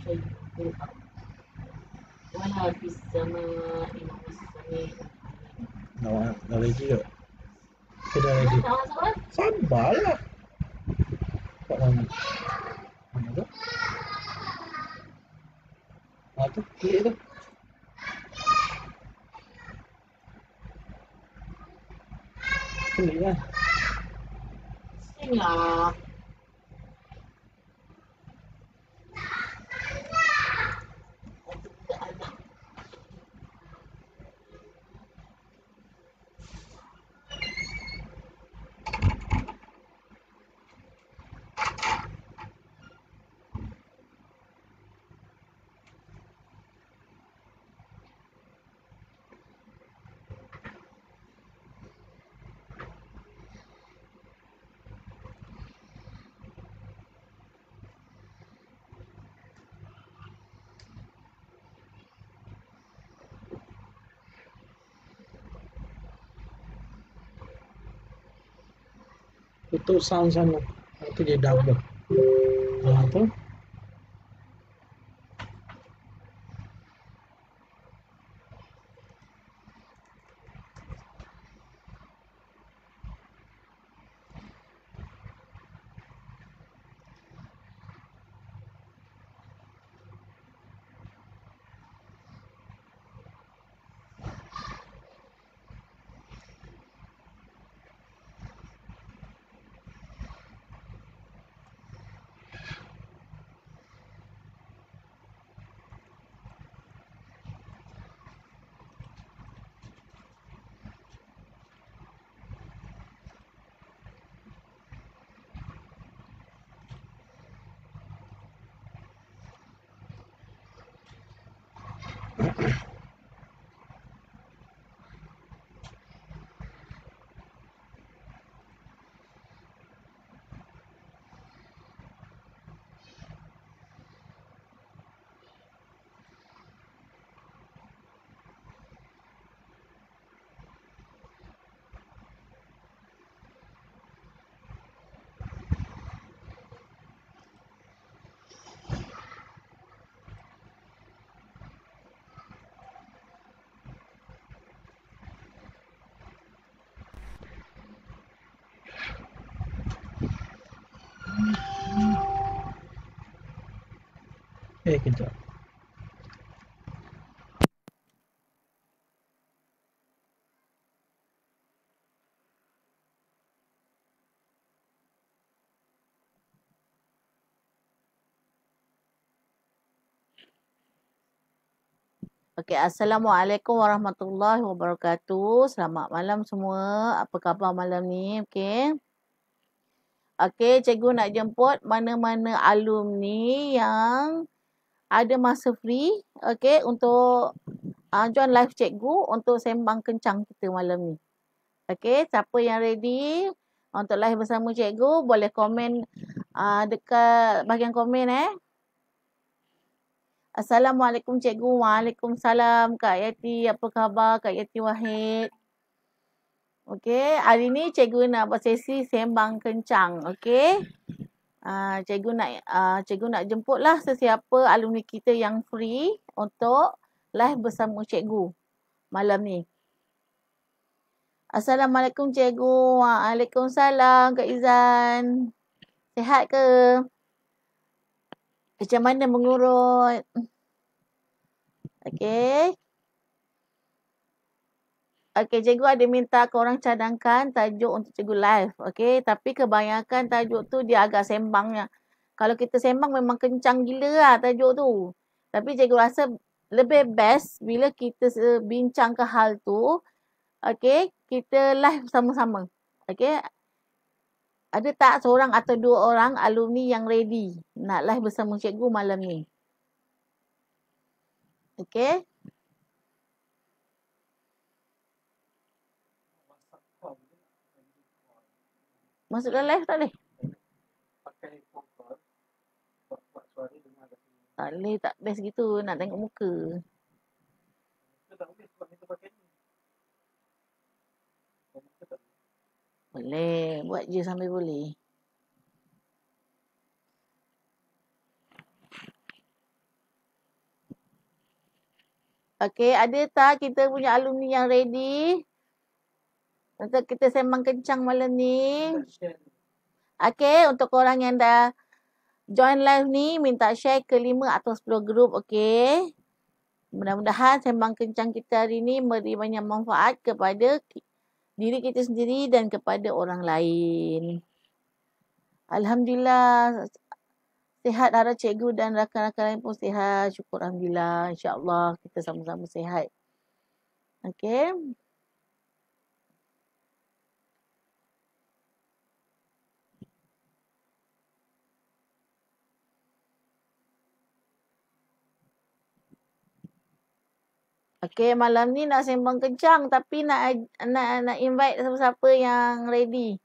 ولا في السماء والسميع Dah ready ke? Kita dah ready. Sabarlah. Tak lama. Mana tu? Tu, klik tu. Klik lah. Bismillah. Tutup sound sana. Itu dia double. Tu. Kejap. Okey, Assalamualaikum warahmatullahi wabarakatuh. Selamat malam semua. Apa khabar malam ni? Okey. Okey, cikgu nak jemput mana-mana alumni yang ada masa free, okey, untuk join live cikgu untuk sembang kencang kita malam ni. Okey, siapa yang ready untuk live bersama cikgu boleh komen dekat bahagian komen Assalamualaikum cikgu. Waalaikumsalam Kak Yati. Apa khabar Kak Yati Wahid? Okey, hari ni cikgu nak buat sesi sembang kencang. Okey. Cikgu nak jemputlah sesiapa alumni kita yang free untuk live bersama cikgu malam ni. Assalamualaikum cikgu. Waalaikumsalam Kak Izan. Sihat ke? Macam mana mengurut? Okey. Okey, cikgu ada minta korang cadangkan tajuk untuk cikgu live. Okey, tapi kebanyakan tajuk tu dia agak sembangnya. Kalau kita sembang memang kencang gila lah tajuk tu. Tapi cikgu rasa lebih best bila kita bincang ke hal tu. Okey, kita live sama-sama. Okey. Ada tak seorang atau dua orang alumni yang ready nak live bersama cikgu malam ni? Okey. Masuk dalam live tak boleh? Tak boleh, tak best gitu nak tengok muka. Boleh, buat je sambil boleh. Okey, ada tak kita punya alumni yang ready? Untuk kita sembang kencang malam ni. Okey, untuk korang yang dah join live ni, minta share ke 5 atau 10 grup, okey? Mudah-mudahan sembang kencang kita hari ni beri banyak manfaat kepada diri kita sendiri dan kepada orang lain. Alhamdulillah, sihat harap cikgu dan rakan-rakan lain pun sihat. Syukur Alhamdulillah. InsyaAllah kita sama-sama sihat. Okey. Okey, malam ni nak sembang kencang tapi nak invite siapa-siapa yang ready.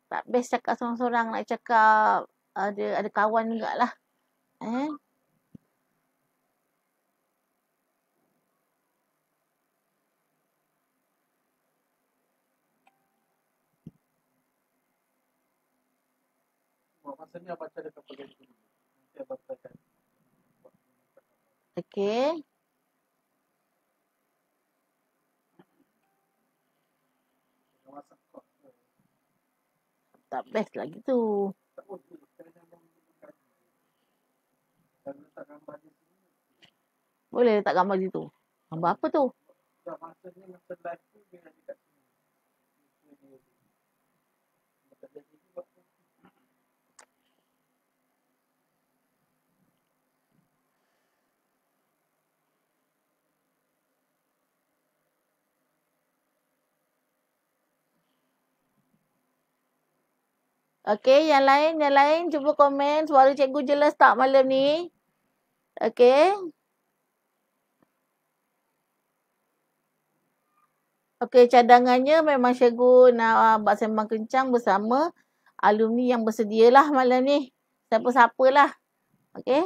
Tak best cakap sorang-sorang, nak cakap ada kawan jugalah. Maksudnya baca dekat pegang itu. Nanti abang bacakan. Okey. Tak best lagi tu. Boleh letak gambar situ. Gambar apa tu? Maksudnya masa live tu dia ada kat sini. Okey, yang lain cuba komen suara cikgu jelas tak malam ni? Okey. Okey, cadangannya memang cikgu nak buat sembang kencang bersama alumni yang bersedialah malam ni. Siapa-siapalah. Okey.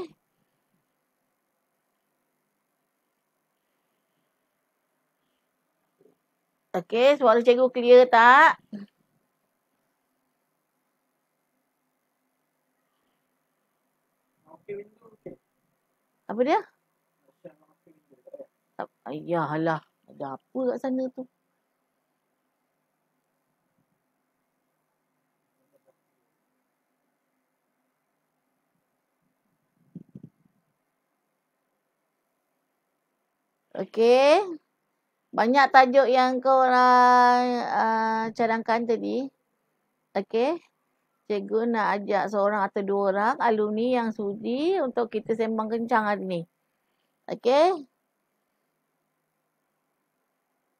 Okey, suara cikgu clear tak? Apa dia? Ayalah, ada apa kat sana tu? Okey. Banyak tajuk yang kau cadangkan tadi. Okey. Cikgu nak ajak seorang atau dua orang alumni yang sudi untuk kita sembang kencang hari ni. Okey.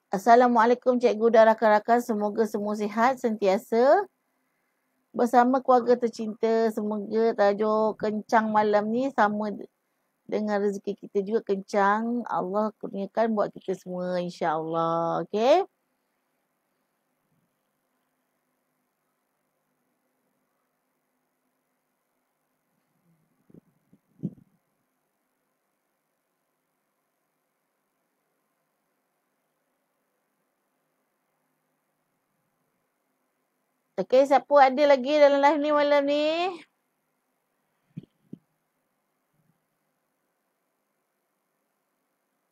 Assalamualaikum cikgu dan rakan-rakan. Semoga semua sihat sentiasa. Bersama keluarga tercinta. Semoga tajuk kencang malam ni sama dengan rezeki kita juga kencang. Allah kurniakan buat kita semua insya-Allah. Okey. Okey, siapa ada lagi dalam live ni malam ni?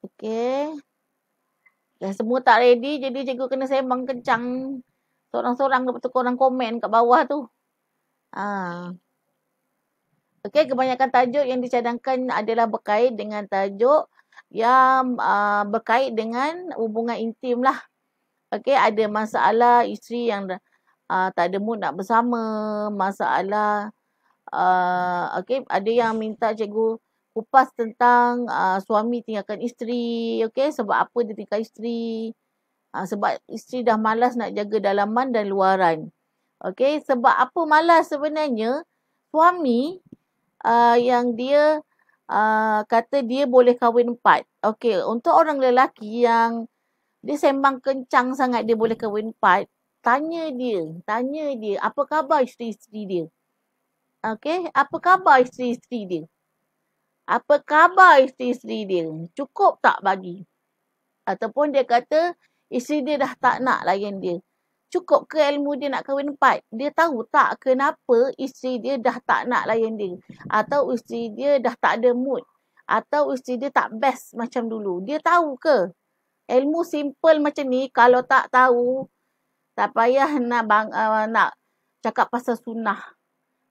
Okey. Dah semua tak ready, jadi cikgu kena sembang kencang sorang-sorang, lepas tu korang komen kat bawah tu. Okey, kebanyakan tajuk yang dicadangkan adalah berkait dengan tajuk yang berkait dengan hubungan intim lah. Okey, ada masalah isteri yang tak ada mood nak bersama, masalah okey, ada yang minta cikgu kupas tentang suami tinggalkan isteri, okey, sebab apa dia tinggal isteri? Sebab isteri dah malas nak jaga dalaman dan luaran. Okey, sebab apa malas sebenarnya? Suami yang dia kata dia boleh kahwin 4. Okey, untuk orang lelaki yang dia sembang kencang sangat dia boleh kahwin 4, tanya dia, apa khabar isteri-isteri dia? Okey, apa khabar isteri-isteri dia? Apa khabar isteri-isteri dia? Cukup tak bagi? Ataupun dia kata isteri dia dah tak nak layan dia. Cukup ke ilmu dia nak kahwin 4? Dia tahu tak kenapa isteri dia dah tak nak layan dia? Atau isteri dia dah tak ada mood? Atau isteri dia tak best macam dulu. Dia tahu ke? Ilmu simple macam ni kalau tak tahu, tak payah nak cakap pasal sunnah.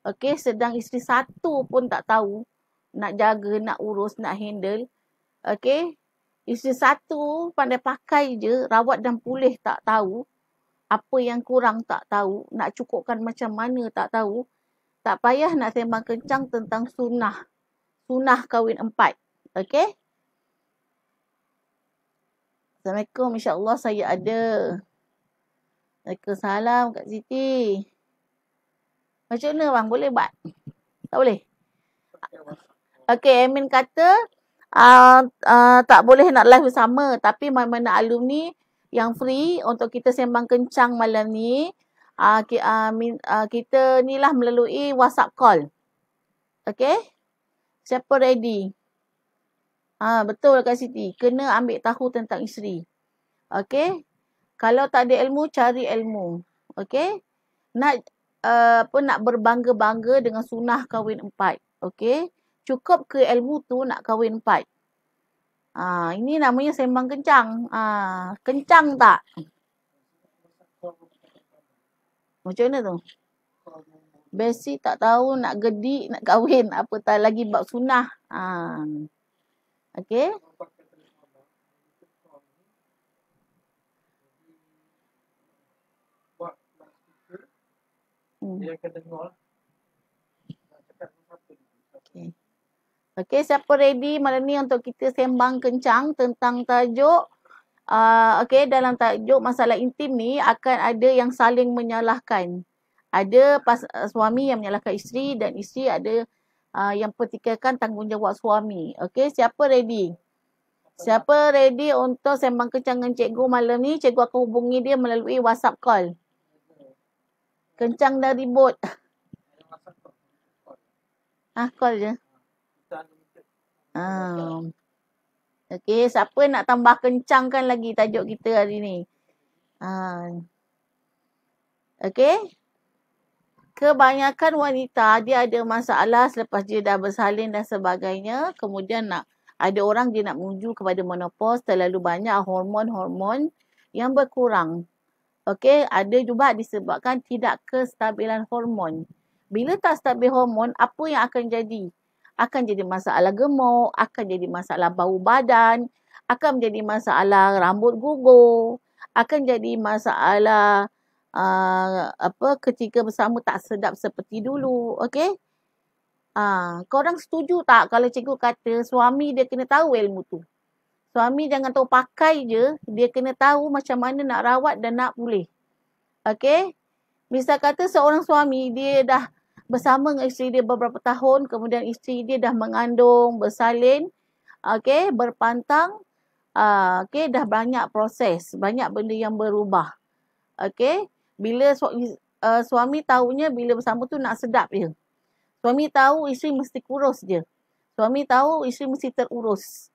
Okey, sedang isteri satu pun tak tahu nak jaga, nak urus, nak handle. Okey, isteri satu pandai pakai je, rawat dan pulih tak tahu. Apa yang kurang tak tahu, nak cukupkan macam mana tak tahu. Tak payah nak sembang kencang tentang sunnah. Sunnah kahwin 4. Okey? Assalamualaikum, insya-Allah saya ada. Waalaikumsalam Kak Siti. Macam mana bang? Boleh buat? Tak boleh? Okey, admin kata tak boleh nak live bersama. Tapi mana-mana alumni yang free untuk kita sembang kencang malam ni, kita ni lah melalui WhatsApp call. Okey? Siapa ready? Betul Kak Siti. Kena ambil tahu tentang isteri. Okey? Kalau tak ada ilmu, cari ilmu. Okey? Nak berbangga-bangga dengan sunnah kahwin 4. Okey? Cukup ke ilmu tu nak kahwin 4? Ini namanya sembang kencang. Kencang tak? Macam mana tu? Basic tak tahu nak gedik, nak kahwin. Apatah lagi bab sunnah. Okey? Dia akan dengar. Okay. Okey, siapa ready malam ni untuk kita sembang kencang tentang tajuk okey, dalam tajuk masalah intim ni akan ada yang saling menyalahkan. Ada suami yang menyalahkan isteri dan isteri ada yang pertikaikan tanggungjawab suami. Okey, siapa ready? Siapa ready untuk sembang kencang dengan cikgu malam ni? Cikgu akan hubungi dia melalui WhatsApp call. Kencang dan ribut. Call je. Okey, siapa nak tambah kencangkan lagi tajuk kita hari ni? Okey. Kebanyakan wanita dia ada masalah selepas dia dah bersalin dan sebagainya. Kemudian ada orang dia nak menuju kepada menopause, terlalu banyak hormon-hormon yang berkurang. Okey, ada juga disebabkan tidak kestabilan hormon. Bila tak stabil hormon, apa yang akan jadi? Akan jadi masalah gemuk, akan jadi masalah bau badan, akan menjadi masalah rambut gugur, akan jadi masalah ketika bersama tak sedap seperti dulu. Okey? Korang setuju tak kalau cikgu kata suami dia kena tahu ilmu tu? Suami jangan tahu pakai je, dia kena tahu macam mana nak rawat dan nak pulih. Okey? Misal kata seorang suami dia dah bersama dengan isteri dia beberapa tahun, kemudian isteri dia dah mengandung, bersalin, okey, berpantang, okey, dah banyak proses, banyak benda yang berubah. Okey? Bila suami tahunya bila bersama tu nak sedap je. Suami tahu isteri mesti kurus je. Suami tahu isteri mesti terurus.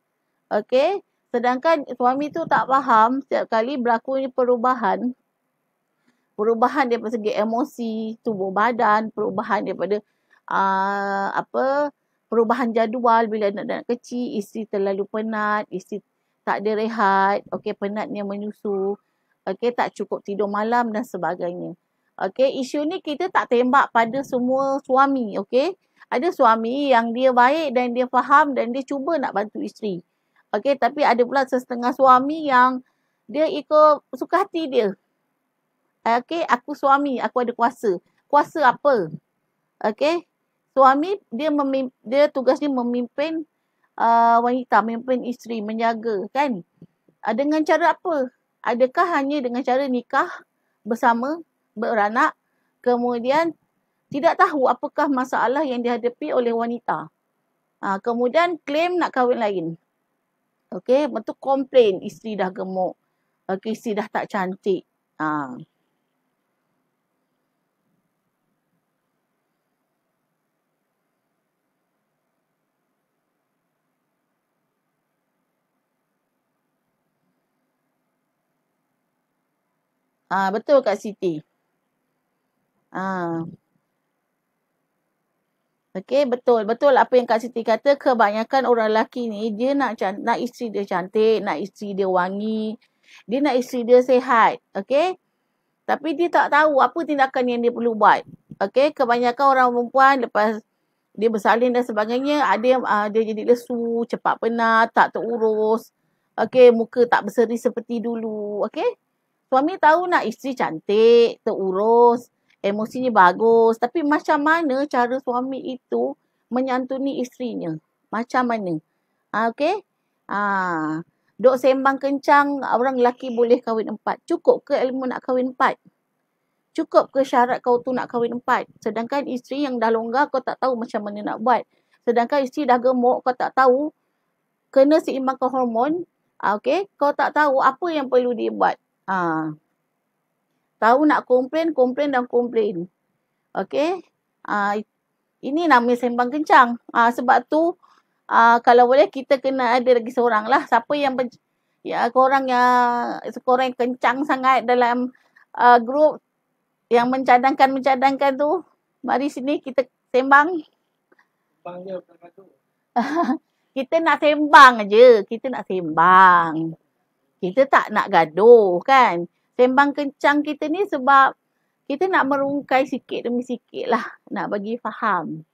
Okey? Sedangkan suami tu tak faham setiap kali berlakunya perubahan daripada segi emosi, tubuh badan, perubahan daripada perubahan jadual bila anak-anak kecil, isteri terlalu penat, isteri tak ada rehat, okey, penatnya menyusu, okey, tak cukup tidur malam dan sebagainya. Okey, isu ni kita tak tembak pada semua suami, okey. Ada suami yang dia baik dan dia faham dan dia cuba nak bantu isteri. Okey, tapi ada pula setengah suami yang dia ikut suka hati dia. Okey, aku suami, aku ada kuasa. Kuasa apa? Okey, suami dia tugasnya memimpin wanita, memimpin isteri, menjaga, kan? Dengan cara apa? Adakah hanya dengan cara nikah bersama, beranak, kemudian tidak tahu apakah masalah yang dihadapi oleh wanita. Kemudian claim nak kahwin lain. Okey, betul komplain isteri dah gemuk. Okey, isteri dah tak cantik. Betul Kak Siti. Okey, betul. Betul apa yang Kak Siti kata, kebanyakan orang lelaki ni dia nak isteri dia cantik, nak isteri dia wangi, dia nak isteri dia sihat. Okey? Tapi dia tak tahu apa tindakan yang dia perlu buat. Okey, kebanyakan orang perempuan lepas dia bersalin dan sebagainya, ada yang dia jadi lesu, cepat penat, tak terurus. Okey, muka tak berseri seperti dulu. Okey? Suami tahu nak isteri cantik, terurus, emosinya bagus. Tapi macam mana cara suami itu menyantuni isterinya? Macam mana? Okey? Duk sembang kencang, orang lelaki boleh kahwin 4. Cukup ke ilmu nak kahwin 4? Cukup ke syarat kau tu nak kahwin 4? Sedangkan isteri yang dah longgar kau tak tahu macam mana nak buat. Sedangkan isteri dah gemuk kau tak tahu, kena seimbangkan hormon. Okey? Kau tak tahu apa yang perlu dia buat. Tahu nak komplain dan komplain. Okey? Ini namanya sembang kencang. Sebab tu, kalau boleh kita kena ada lagi seorang lah. Siapa yang korang yang kencang sangat dalam grup yang mencadangkan tu, mari sini kita sembang. Bang je bukan gaduh. Kita nak sembang aje. Kita nak sembang. Kita tak nak gaduh kan. Sembang kencang kita ni sebab kita nak merungkai sikit demi sikit lah. Nak bagi faham.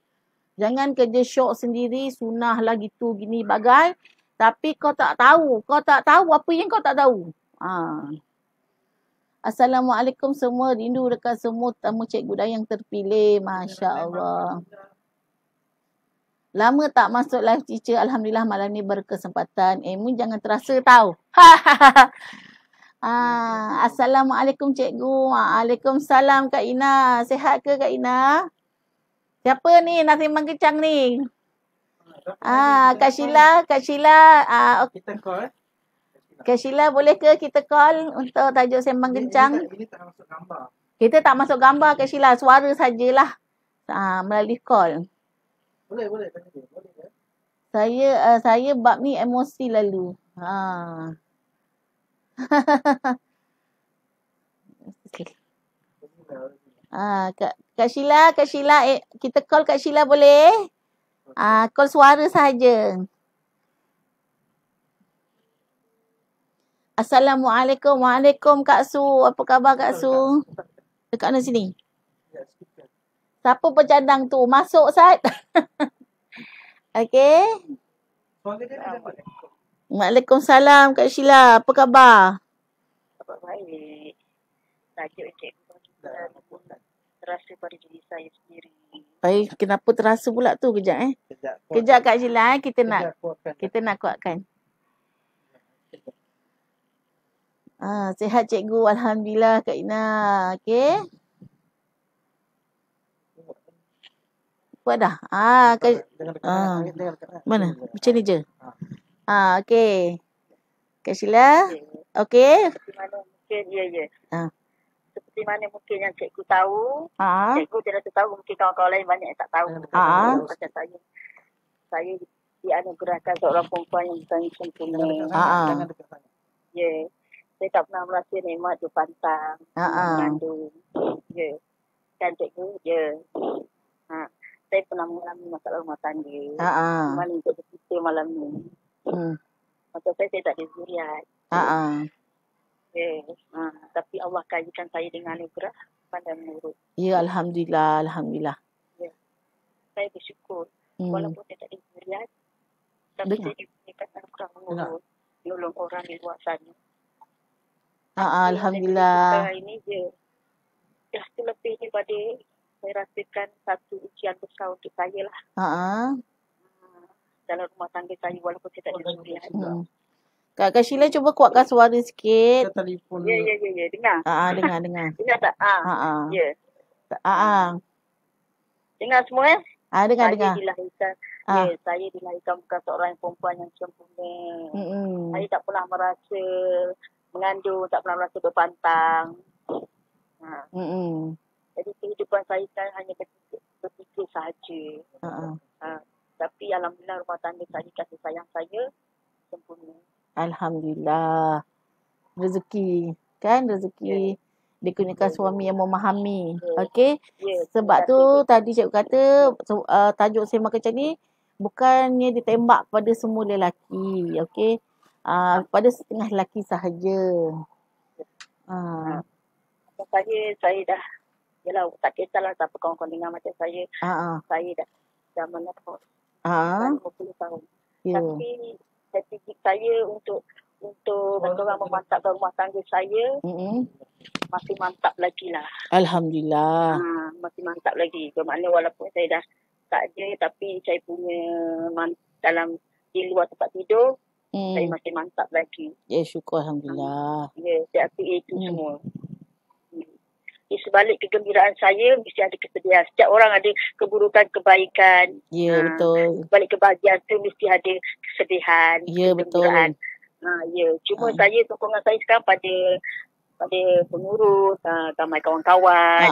Jangan kerja syok sendiri, sunnah lah gitu, gini bagai. Tapi kau tak tahu. Kau tak tahu apa yang kau tak tahu. Assalamualaikum semua. Rindu dekat semua tamu Cikgu Dayang terpilih. Masya Allah. Lama tak masuk live teacher. Alhamdulillah malam ni berkesempatan. Mun jangan terasa tahu. Assalamualaikum Cikgu. Waalaikumsalam Kak Ina. Sihat ke Kak Ina? Siapa ni nak sembang kencang ni? Kak Sheila. Kita call. Kak Sheila boleh ke kita call untuk tajuk sembang kencang? Ini tak masuk gambar. Kita tak masuk gambar Kak Sheila. Suara sajalah. Melalui call. Boleh. Boleh ke? Saya bab ni emosi lalu. Kak Sheila, kita call Kak Sheila boleh? Call suara saja. Assalamualaikum. Waalaikum Kak Su. Apa khabar Kak Su? Dekat mana sini? Siapa pencadang tu? Masuk Sat. Okey. Waalaikumsalam Kak Sheila. Apa khabar? Khabar baik. Tajuk cikgu terasa pada diri saya sendiri. Baik, kenapa terasa pula tu? Kejap Kejap Kak Sheila. Kita nak kuatkan. Sihat cikgu. Alhamdulillah Kak Ina. Okey. Kuat dah? Mana? Macam ni je? Okey. Kak Sheila. Okey. Seperti mana mungkin, ya. Seperti mana mungkin yang cikgu tahu. Cikgu tidak tahu, mungkin kawan-kawan lain banyak yang tak tahu. Macam saya dianugerahkan seorang perempuan yang bukan sempurna. Ya. Saya tak pernah merasa nikmat berpantang, mengandung. Ya. Dan cikgu, ya. Saya pernah mengalami masalah rumah tangga. Mana untuk berkita malam ni. Masa saya tak ada zuriat. Ya. Tapi Allah kajikan saya dengan anugerah pandai menurut. Ya, Alhamdulillah. Ya. Saya bersyukur. Walaupun saya tak ada zuriat, tapi saya diberikan anugerah menurut. Menolong orang di luar sana. Alhamdulillah. Ini je. Dah terlebih daripada saya rasakan satu ujian besar untuk saya lah. Dalam rumah tangga saya walaupun saya tak ada zuriat. Kak Sheila cuba kuatkan suara sikit. Kita telefon. Ya. Dengar. Dengar. Dengar tak? Ya. Dengar semua Dengar. Saya dilahirkan bukan seorang perempuan yang sempurna. Saya tak pernah merasa mengandung, tak pernah merasa berpantang. Jadi kehidupan saya kan hanya berfikir sahaja. Tapi alhamdulillah rumah tangga saya, kasih sayang saya sempurna. Alhamdulillah. Rezeki. Kan rezeki. dikurniakan suami yang memahami. Okey. Sebab tu tadi cikgu kata tajuk sembang macam ni bukannya ditembak pada semua lelaki. Okey. Pada setengah lelaki sahaja. Saya dah, yelah, tak kisahlah siapa kawan-kawan dengar macam saya. Saya dah menepuk 50 tahun. Tapi strategi saya untuk orang memantapkan rumah tangga saya masih mantap lagi lah. Alhamdulillah. Masih mantap lagi. Bermakna walaupun saya dah tak ada, tapi saya punya dalam di luar tempat tidur, saya masih mantap lagi. Ya, syukur Alhamdulillah. Saya akui itu semua. Di sebalik kegembiraan saya, mesti ada kesedihan. Setiap orang ada keburukan, kebaikan. Ya, betul. Sebalik kebahagiaan tu mesti ada kesedihan. Ya, betul. Cuma saya, sokongan saya sekarang pada pengurus, ramai kawan-kawan.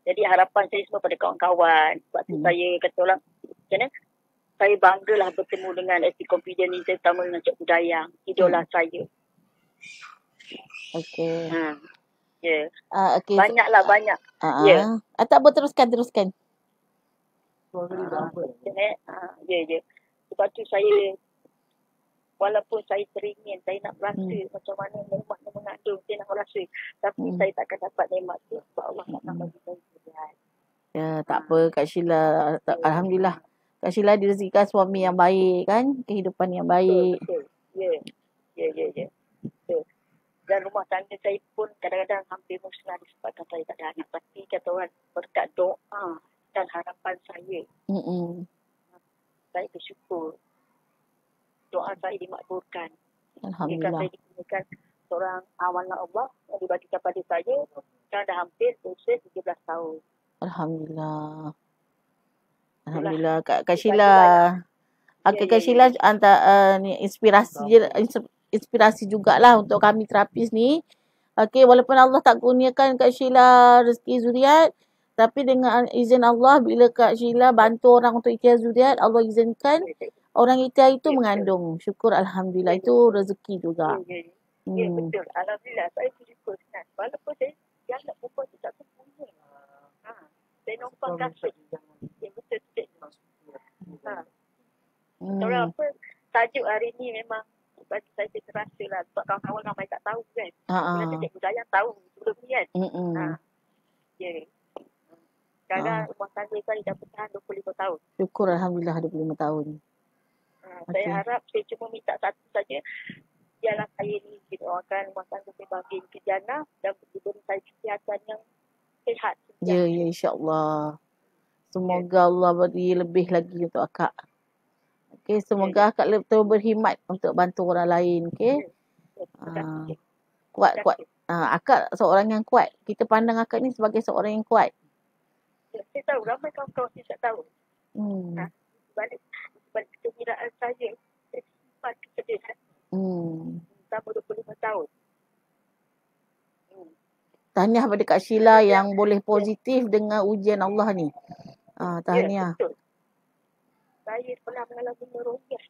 Jadi harapan saya semua pada kawan-kawan. Sebab tu saya kata orang, macam mana? Saya banggalah bertemu dengan ST Confident ni, terutama dengan Cik Budayang, idola saya. Okey. Okay. Banyaklah, banyak. Tak apa, teruskan. Sebab tu saya, walaupun saya teringin, saya nak rasa macam mana nikmatnya mengandung, saya nak rasa. Tapi saya takkan dapat nikmat tu sebab Allah tak nak bagi saya pilihan. Ya, tak apa Kak Sheila. Alhamdulillah. Kak Sheila direzekikan suami yang baik kan, kehidupan yang baik. Betul. Ya. Dan rumah tangga saya pun kadang-kadang hampir musnah disebabkan saya tak ada anak. Tapi kata orang, berkat doa dan harapan saya, saya bersyukur. Doa saya dimakbulkan. Alhamdulillah. Saya diberikan seorang amanah Allah yang dibagikan pada saya. Sekarang dah hampir usia 13 tahun. Alhamdulillah. Kak Sheila. Kak Sheila inspirasi jugalah untuk kami terapis ni. Okey, walaupun Allah tak kurniakan Kak Sheila rezeki zuriat, tapi dengan izin Allah, bila Kak Sheila bantu orang untuk ikhtiar zuriat, Allah izinkan orang ikhtiar itu mengandung. Syukur Alhamdulillah, itu rezeki juga. Ya, betul. Alhamdulillah, saya bersyukur sangat. Walaupun saya anak perempuan tu tak punya. Saya nampak kasut. Ya, betul. Orang apa, tajuk hari ni memang bagi saya terasa lah. Sebab kawan-kawan ramai tak tahu kan. Bila Cik Budayang tahu sebelum ni kan. Sekarang rumah tangga saya dah bertahan 25 tahun. Syukur Alhamdulillah 25 tahun. Saya harap, saya cuma minta satu saja. Biarlah saya ni didoakan rumah tangga saya bagi ke jannah dan diberi saya kesihatan yang sihat. Ya, insyaAllah. Semoga Allah beri lebih lagi untuk akak. Okay, semoga akak betul berkhidmat untuk bantu orang lain. Okay. Kuat. Akak seorang yang kuat. Kita pandang akak ni sebagai seorang yang kuat. Saya tahu, ramai kawan-kawan saya tak tahu. Balik kegembiraan saya simpan kesedihan. Selama 25 tahun. Tahniah pada Kak Sheila yang boleh positif dengan ujian Allah ni. Tahniah. Ya, betul. Saya pernah mengalami meroyak.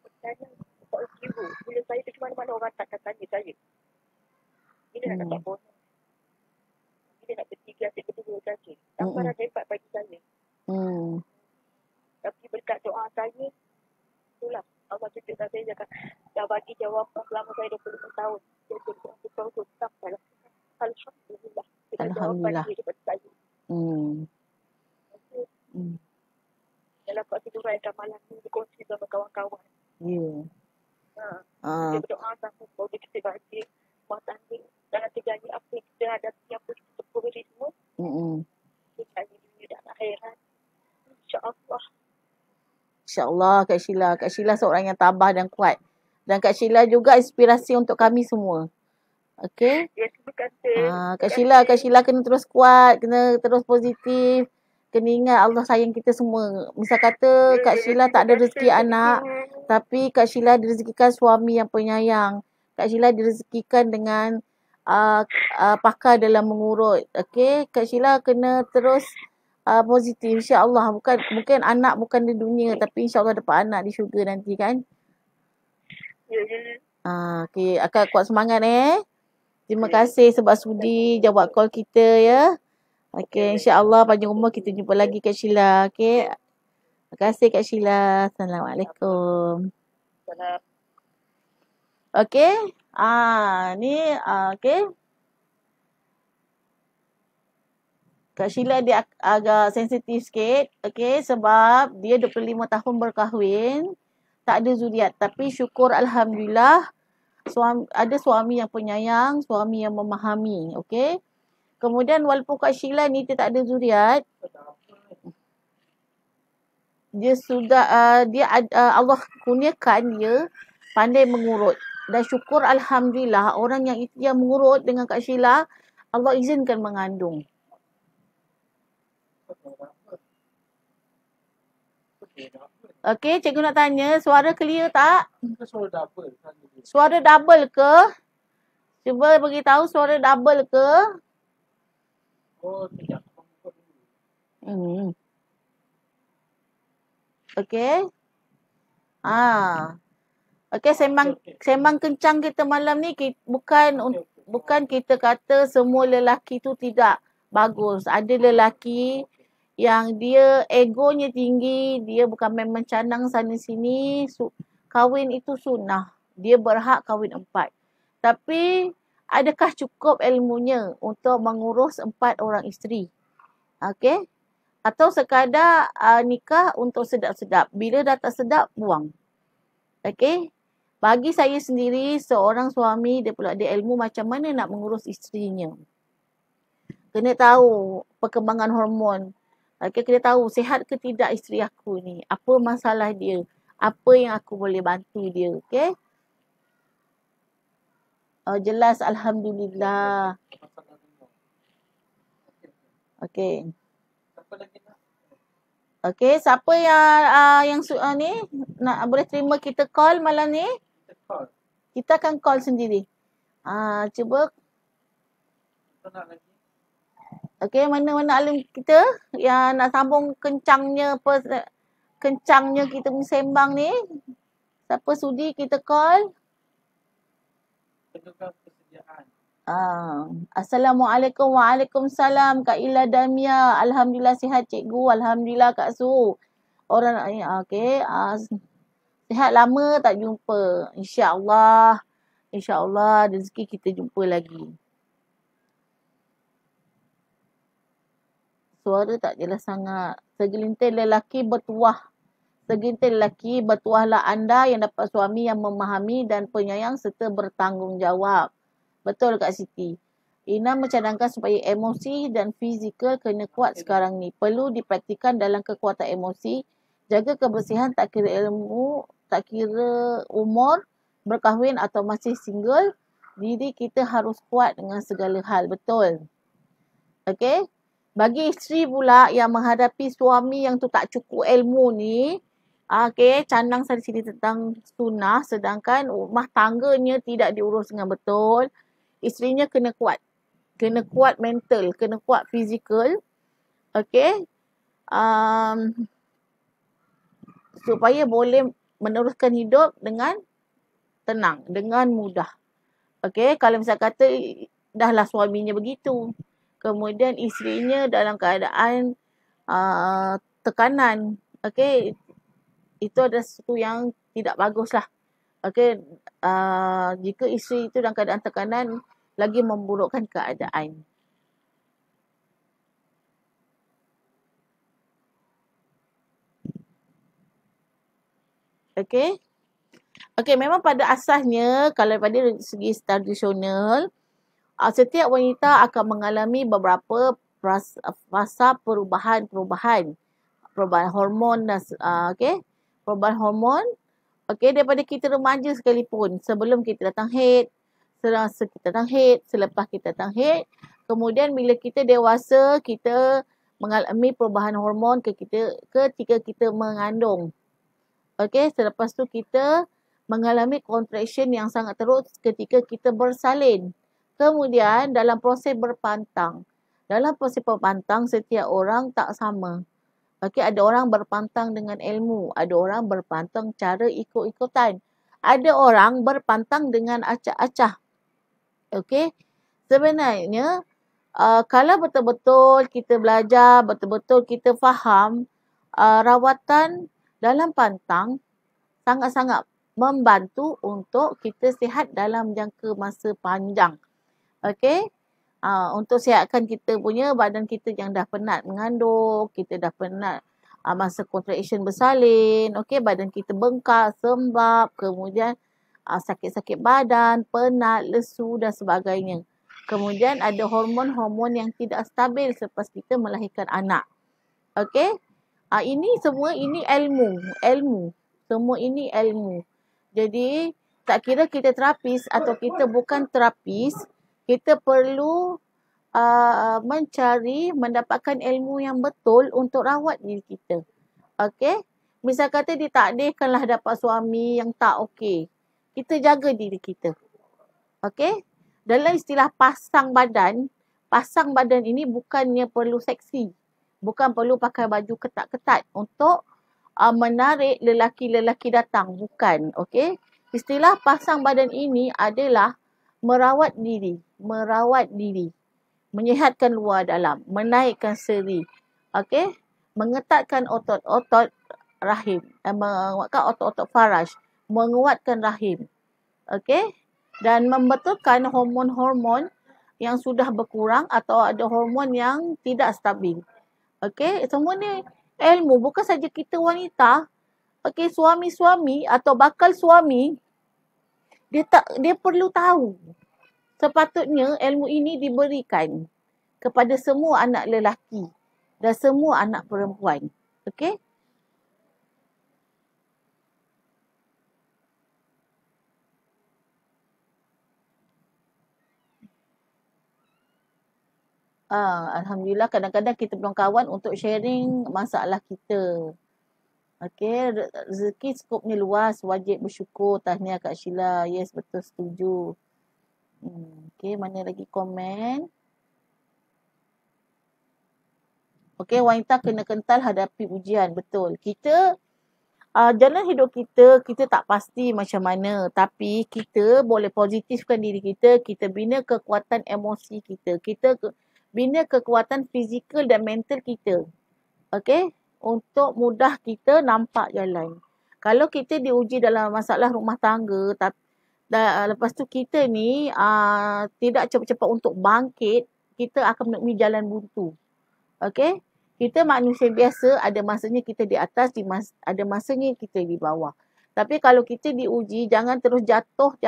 Bertanya kepada ibu. Bila saya pergi mana-mana, orang takkan tanya saya. Bila nak dapat bonus? Bila nak bertiga, saya berdua saja. Tamparan hebat bagi saya. Tapi berkat doa saya, itulah Allah ciptakan saya cakap, dah bagi jawapan selama saya 25 tahun. Saya berdoa untuk sampai. Alhamdulillah. Alhamdulillah. Daripada saya. Dalam waktu tidur malam ni berkongsi sama kawan-kawan. Kita berdoa sama semoga kita bahagia rumah tangga dalam segala apa yang kita hadapi, apa yang kita perlukan semua. Kita di dunia dan akhirat. InsyaAllah. InsyaAllah Kak Sheila. Kak Sheila seorang yang tabah dan kuat. Dan Kak Sheila juga inspirasi untuk kami semua. Okey? Ya, terima kasih. Kak Sheila kena terus kuat, kena terus positif. Kena ingat Allah sayang kita semua. Misal kata Kak Sheila tak ada rezeki anak, tapi Kak Sheila direzekikan suami yang penyayang. Kak Sheila direzekikan dengan pakar dalam mengurut. Okey, Kak Sheila kena terus positif, insya-Allah. Mungkin anak bukan di dunia, tapi insya-Allah dapat anak di syurga nanti kan. Ya. Okey, akak kuat semangat Terima kasih sebab sudi jawab call kita ya. Okey, insya-Allah panjang umur kita jumpa lagi Kak Sheila. Okey. Terima kasih Kak Sheila. Assalamualaikum. Okey. Ni okey. Kak Sheila dia agak sensitif sikit. Okey, sebab dia 25 tahun berkahwin, tak ada zuriat, tapi syukur alhamdulillah ada suami yang penyayang, suami yang memahami, okey. Kemudian walaupun Kak Sheila ni dia tak ada zuriat, dia sudah Allah kurniakan dia pandai mengurut. Dan syukur alhamdulillah orang yang mengurut dengan Kak Sheila, Allah izinkan mengandung. Okey, cikgu nak tanya, suara clear tak? Suara double ke? Cuba beritahu suara double ke? Sekejap. Okey. Okey, sembang kencang kita malam ni bukan kita kata semua lelaki tu tidak bagus. Ada lelaki yang dia egonya tinggi, dia bukan main mencanang sana sini, kahwin itu sunnah. Dia berhak kahwin 4. Tapi adakah cukup ilmunya untuk mengurus 4 orang isteri? Okey? Atau sekadar nikah untuk sedap-sedap. Bila dah tak sedap, buang. Okey? Bagi saya sendiri, seorang suami dia perlu ada ilmu macam mana nak mengurus isterinya. Kena tahu perkembangan hormon. Okey, kena tahu sihat ke tidak isteri aku ni. Apa masalah dia. Apa yang aku boleh bantu dia. Okey? Jelas alhamdulillah. Okey. Okey, siapa yang ni nak boleh terima kita call malam ni? Kita akan call sendiri. Cuba. Okey, mana-mana alim kita yang nak sambung kencangnya kita sembang ni. Siapa sudi kita call? Assalamualaikum. Waalaikumsalam Kak Ila Damia. Alhamdulillah sihat cikgu. Alhamdulillah Kak Su. Orang okey. Sihat lama tak jumpa. InsyaAllah rezeki kita jumpa lagi. Suara tak jelas sangat. Segelintir lelaki bertuahlah anda yang dapat suami yang memahami dan penyayang serta bertanggungjawab. Betul Kak Siti. Ina mencadangkan supaya emosi dan fizikal kena kuat sekarang ni. Perlu dipraktikan dalam kekuatan emosi. Jaga kebersihan tak kira ilmu, tak kira umur, berkahwin atau masih single. Diri kita harus kuat dengan segala hal. Betul. Okey. Bagi isteri pula yang menghadapi suami yang tu tak cukup ilmu ni, okey, canang sana sini tentang sunnah, sedangkan rumah tangganya tidak diurus dengan betul, isterinya kena kuat. Kena kuat mental, kena kuat fizikal. Okey. Supaya boleh meneruskan hidup dengan tenang, dengan mudah. Okey, kalau misalnya kata dahlah suaminya begitu, kemudian isterinya dalam keadaan tekanan. Okey, itu adalah sesuatu yang tidak baguslah. Okey, jika isteri itu dalam keadaan tekanan, lagi memburukkan keadaan. Okey. Okey, memang pada asasnya kalau pada segi tradisional, setiap wanita akan mengalami beberapa fasa perubahan hormon dan okey, perubahan hormon. Okey, daripada kita remaja sekalipun, sebelum kita datang haid, semasa kita datang haid, selepas kita datang haid, kemudian bila kita dewasa, kita mengalami perubahan hormon ketika kita mengandung. Okey, selepas tu kita mengalami contraction yang sangat teruk ketika kita bersalin. Kemudian dalam proses berpantang. Dalam proses berpantang, setiap orang tak sama. Okey, ada orang berpantang dengan ilmu, ada orang berpantang cara ikut-ikutan. ada orang berpantang dengan acah-acah. Okey. Sebenarnya kalau betul-betul kita belajar, betul-betul kita faham, rawatan dalam pantang sangat-sangat membantu untuk kita sihat dalam jangka masa panjang. Okey. Untuk sihatkan kita punya badan kita yang dah penat mengandung, kita dah penat masa contraction bersalin, okey, badan kita bengkak, sembab, kemudian sakit-sakit badan, penat, lesu dan sebagainya. Kemudian ada hormon-hormon yang tidak stabil selepas kita melahirkan anak. Okey? Ini semua ini ilmu. Semua ini ilmu. Jadi tak kira kita terapis atau kita bukan terapis, kita perlu mendapatkan ilmu yang betul untuk rawat diri kita. Okey? Misal kata ditakdirkanlah dapat suami yang tak okey. Kita jaga diri kita. Okey? Dalam istilah pasang badan ini bukannya perlu seksi. Bukan perlu pakai baju ketat-ketat untuk menarik lelaki-lelaki datang. Bukan. Okey? Istilah pasang badan ini adalah merawat diri. Menyihatkan luar dalam, menaikkan seri, okey, mengetatkan otot-otot rahim, menguatkan otot-otot faraj, menguatkan rahim, okey, dan membetulkan hormon-hormon yang sudah berkurang atau ada hormon yang tidak stabil. Okey, semua ni ilmu, bukan saja kita wanita. Okey, suami-suami atau bakal suami dia perlu tahu. Sepatutnya ilmu ini diberikan kepada semua anak lelaki dan semua anak perempuan. Okey? Alhamdulillah kadang-kadang kita belum kawan untuk sharing masalah kita. Okey, rezeki skopnya luas, wajib bersyukur. Tahniah Kak Sheila. Yes, betul, setuju. Okey, mana lagi komen? Okey, wanita kena kental hadapi ujian. Betul. Kita, jalan hidup kita tak pasti macam mana. Tapi kita boleh positifkan diri kita. Kita bina kekuatan emosi kita. Kita bina kekuatan fizikal dan mental kita. Okey? Untuk mudah kita nampak jalan. Kalau kita diuji dalam masalah rumah tangga, lepas tu kita ni tidak cepat-cepat untuk bangkit, kita akan menemui jalan buntu. Okey? Kita manusia biasa, ada masanya kita di atas, ada masanya kita di bawah. Tapi kalau kita diuji, jangan terus jatuh.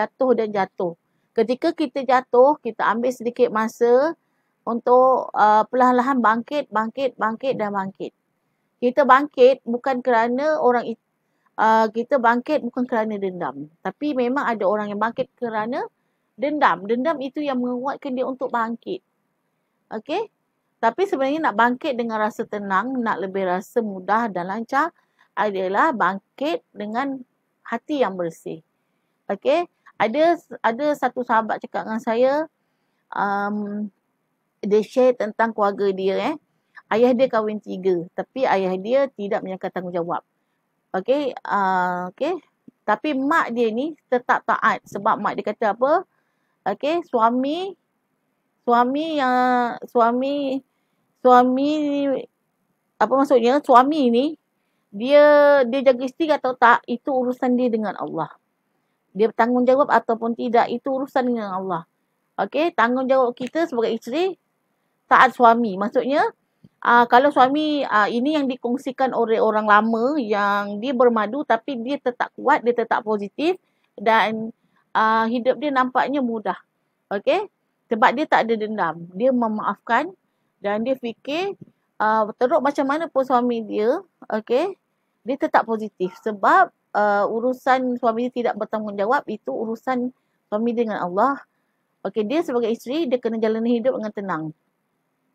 Ketika kita jatuh, kita ambil sedikit masa untuk perlahan-lahan bangkit. Kita bangkit bukan kerana kita bangkit bukan kerana dendam. Tapi memang ada orang yang bangkit kerana dendam. Dendam itu yang menguatkan dia untuk bangkit. Okey? Tapi sebenarnya nak bangkit dengan rasa tenang, nak lebih rasa mudah dan lancar adalah bangkit dengan hati yang bersih. Okey? Ada satu sahabat cakap dengan saya, dia share tentang keluarga dia. Ayah dia kahwin 3, tapi ayah dia tidak menyangka tanggungjawab. Okey, okey. Tapi mak dia ni tetap taat sebab mak dia kata apa? Okey, suami apa maksudnya? Suami ni dia jaga isteri atau tak, itu urusan dia dengan Allah. Dia bertanggungjawab ataupun tidak, itu urusan dengan Allah. Okey, tanggungjawab kita sebagai isteri taat suami. Maksudnya kalau suami ini yang dikongsikan oleh orang lama yang dia bermadu tapi dia tetap kuat, dia tetap positif dan hidup dia nampaknya mudah. Okey? Sebab dia tak ada dendam. Dia memaafkan dan dia fikir teruk macam mana pun suami dia, okey? Dia tetap positif sebab urusan suami dia tidak bertanggungjawab, itu urusan suami dengan Allah. Okey, dia sebagai isteri dia kena jalani hidup dengan tenang.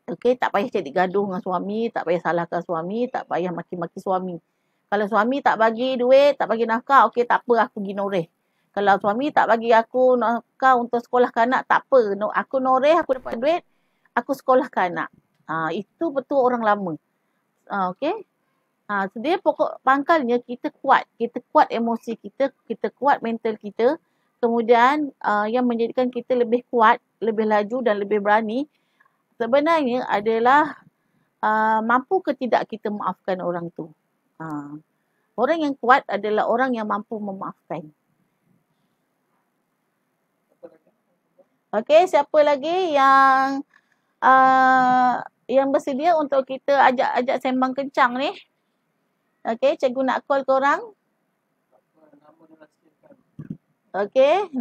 Okey, tak payah cari gaduh dengan suami, tak payah salahkan suami, tak payah maki-maki suami. Kalau suami tak bagi duit, tak bagi nafkah, okey tak apa, aku pergi noreh. Kalau suami tak bagi aku nafkah untuk sekolahkan anak, tak apa. Aku noreh, aku dapat duit, aku sekolahkan anak. Itu betul orang lama. Okey. Dia pokok pangkalnya kita kuat emosi kita, kita kuat mental kita. Kemudian yang menjadikan kita lebih kuat, lebih laju dan lebih berani sebenarnya adalah mampu ke tidak kita maafkan orang tu. Orang yang kuat adalah orang yang mampu memaafkan. Okey, siapa lagi yang bersedia untuk kita ajak sembang kencang ni? Okey, cikgu nak call korang. Okey,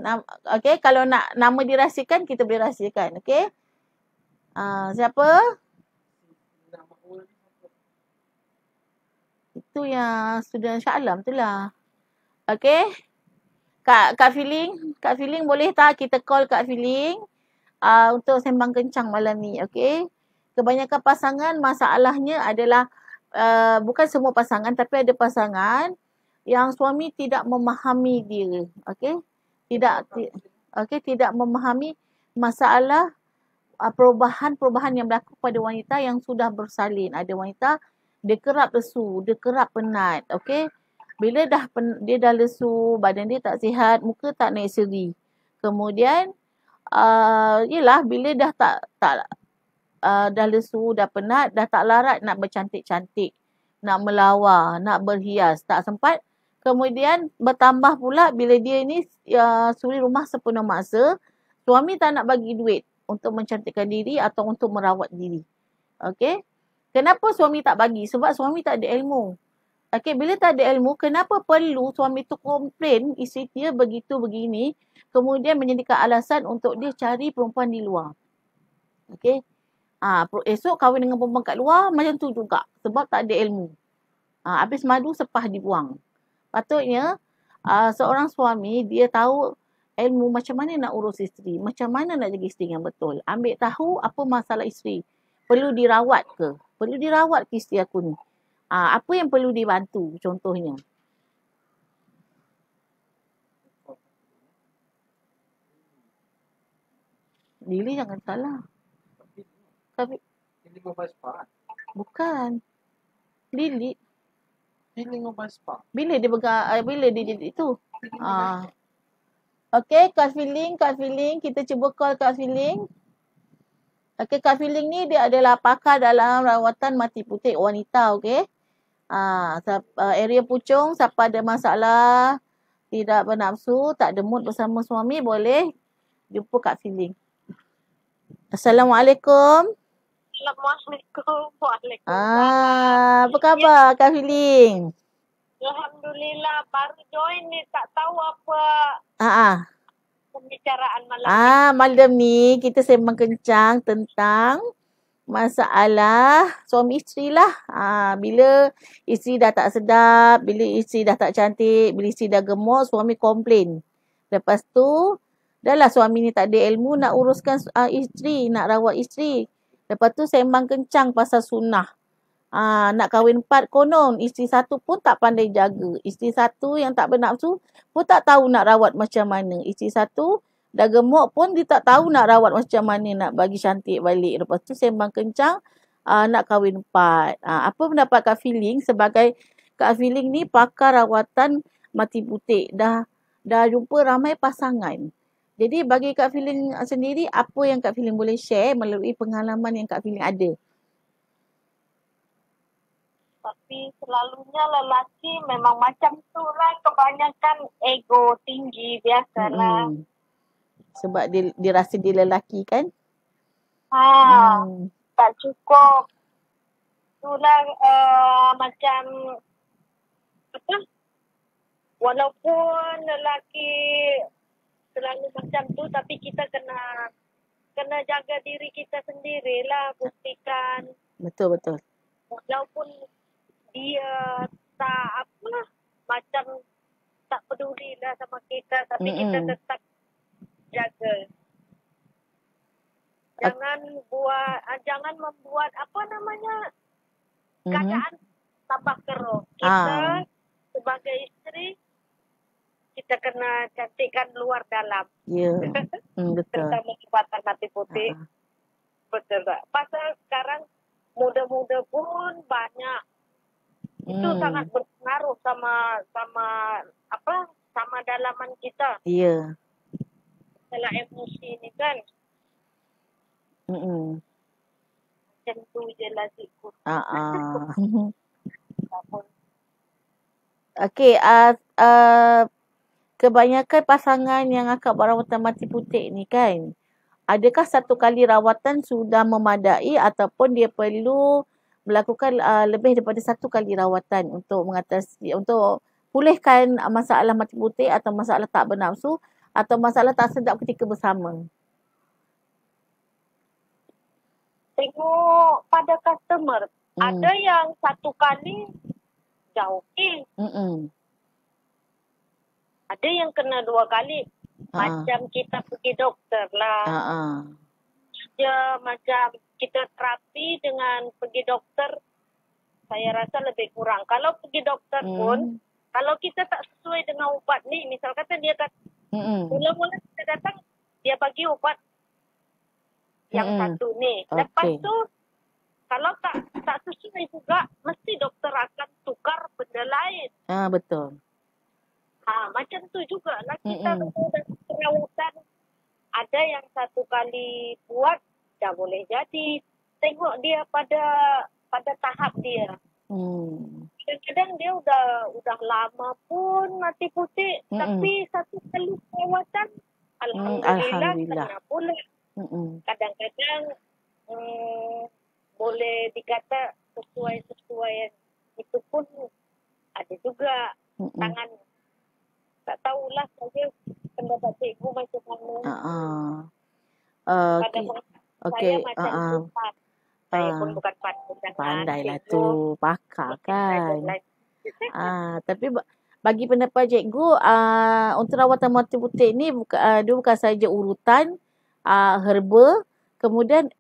kalau nak nama dirahsiakan, kita boleh rahsiakan. Okey. Siapa? Itu yang student Shah Alam tu lah. Okey. Kak Feeling boleh tak kita call Kak Feeling untuk sembang kencang malam ni, okey? Kebanyakan pasangan masalahnya adalah bukan semua pasangan tapi ada pasangan yang suami tidak memahami dia, okey? Tidak memahami masalah perubahan-perubahan yang berlaku pada wanita yang sudah bersalin. Ada wanita dia kerap lesu, dia kerap penat, okey? Bila dia dah lesu, badan dia tak sihat, muka tak naik seri. Kemudian yelah bila dah dah lesu, dah penat, dah tak larat nak bercantik-cantik, nak melawar, nak berhias, tak sempat. Kemudian bertambah pula bila dia ni suri rumah sepenuh masa, suami tak nak bagi duit untuk mencantikkan diri atau untuk merawat diri. Okey? Kenapa suami tak bagi? Sebab suami tak ada ilmu. Okey, bila tak ada ilmu, kenapa perlu suami tu komplain isteri dia begitu begini, kemudian menjadikan alasan untuk dia cari perempuan di luar. Okey? Esok kahwin dengan perempuan kat luar macam tu juga sebab tak ada ilmu. Habis madu sepah dibuang. Patutnya seorang suami dia tahu ilmu macam mana nak urus isteri, macam mana nak jaga isteri yang betul. Ambil tahu apa masalah isteri. Perlu dirawat ke? Perlu dirawat ke isteri aku ni? Apa yang perlu dibantu contohnya? Lily jangan salah. Tapi bukan. Lily. Bila dia bila dia jadi itu? Okey, Kak Feeling, kita cuba call Kak Feeling. Okey, Kak Feeling ni dia adalah pakar dalam rawatan mati putih wanita, okey? Area pucung, siapa ada masalah, tidak bernafsu, tak ada mood bersama suami, boleh jumpa Kak Feeling. Assalamualaikum. Assalamualaikum. Waalaikumsalam. Apa khabar Kak Feeling? Alhamdulillah, baru join ni, tak tahu apa pembicaraan malam ni. Malam ni kita sembang kencang tentang masalah suami isteri lah. Bila isteri dah tak sedap, bila isteri dah tak cantik, bila isteri dah gemuk, suami komplain. Lepas tu, dah lah suami ni tak ada ilmu nak uruskan isteri, nak rawat isteri. Lepas tu sembang kencang pasal sunnah. Nak kahwin 4 konon, isteri satu pun tak pandai jaga. Isteri satu yang tak bernafsu pun tak tahu nak rawat macam mana. Isteri satu dah gemuk pun dia tak tahu nak rawat macam mana nak bagi cantik balik. Lepas tu sembang kencang nak kahwin 4. Apa pendapat Kak Feeling sebagai Kak Feeling ni pakar rawatan mati putih. Dah jumpa ramai pasangan. Jadi bagi Kak Feeling sendiri, apa yang Kak Feeling boleh share melalui pengalaman yang Kak Feeling ada? Tapi selalunya lelaki memang macam tu lah, kebanyakan ego tinggi biasalah. Sebab dia rasa dia lelaki kan? Tak cukup. Itulah macam apa? Walaupun lelaki selalu macam tu, tapi kita kena jaga diri kita sendirilah, buktikan. Betul. Walaupun dia tak macam tak peduli lah sama kita, tapi kita tetap jaga. Jangan membuat keadaan tambah keruh. Kita sebagai isteri, kita kena cantikkan luar dalam. Ya. Betul. Terutama jabatan mati putih. Betul tak? Pasal sekarang muda-muda pun banyak Itu sangat berpengaruh sama dalaman kita. Ya. Masalah emosi ni kan. Macam tu je lah cikgu. Okey, kebanyakan pasangan yang akak buat rawatan mati putih ni kan, adakah satu kali rawatan sudah memadai ataupun dia perlu melakukan lebih daripada satu kali rawatan untuk mengatasi, untuk pulihkan masalah mati putih atau masalah tak bernafsu atau masalah tak sedap ketika bersama? Tengok pada customer. Ada yang satu kali dah okey. Ada yang kena 2 kali. Macam kita pergi doktor lah. Dia macam kita terapi dengan pergi doktor, saya rasa lebih kurang. Kalau pergi doktor pun, kalau kita tak sesuai dengan ubat ni, misal kata dia kata, mula-mula kita datang, dia bagi ubat yang satu ni. Lepas tu, kalau tak sesuai juga, mesti doktor akan tukar benda lain. Betul. Macam tu jugalah kita dalam perawatan. Ada yang satu kali buat, dah boleh jadi. Tengok dia pada tahap dia. Kadang-kadang dia udah lama pun mati putih, tapi satu kali perawatan, Alhamdulillah. Kena pula. Kadang-kadang boleh dikata sesuai itu pun ada juga tangan. Tak tahulah saya pendapat cikgu macam mana. Saya macam tu. Saya pun bukan pandai lah tu, pakar kan. Tapi bagi pendapat cikgu, untuk rawatan mati putih ni dia bukan saja urutan, herba, kemudian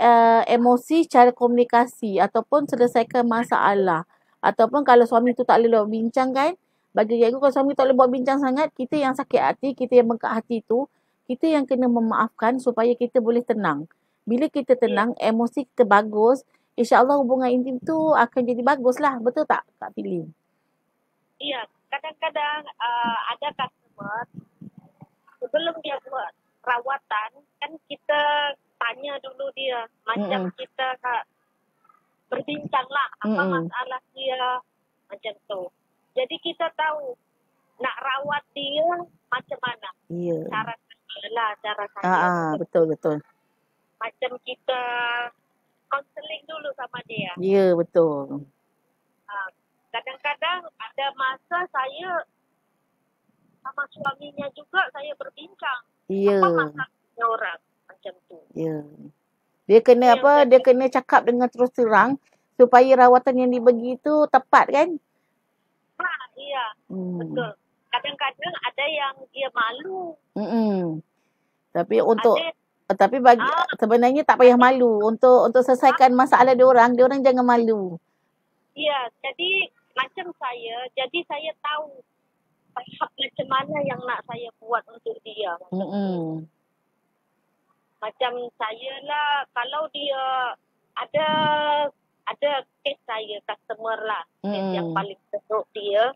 emosi, cara komunikasi ataupun selesaikan masalah. Ataupun kalau suami tu tak boleh bincang kan, bagi cikgu kalau suami tak boleh buat bincang sangat, kita yang sakit hati, kita yang bengkak hati tu, kita yang kena memaafkan supaya kita boleh tenang. Bila kita tenang, emosi kita bagus, insya-Allah hubungan intim tu akan jadi bagus lah. Betul tak Kak Fili? Iya, kadang-kadang ada customer, sebelum dia buat rawatan, kan kita tanya dulu dia. Macam kita berbincang lah apa masalah dia, macam tu. Jadi kita tahu nak rawat dia macam mana. Cara saya. Betul. Macam kita counseling dulu sama dia. Ya, betul. Kadang-kadang ada masa saya sama suaminya juga saya berbincang. Apa masalahnya orang macam tu. Ya. Dia kena dia kena cakap dengan terus terang supaya rawatan yang dibagi tu tepat kan? Iya, betul. Kadang-kadang ada yang dia malu. Tapi sebenarnya tak payah malu untuk selesaikan masalah dia orang jangan malu. Iya, jadi macam saya tahu tahap macam mana yang nak saya buat untuk dia. Macam saya lah, kalau dia ada kes saya, customer lah, kes yang paling teruk dia.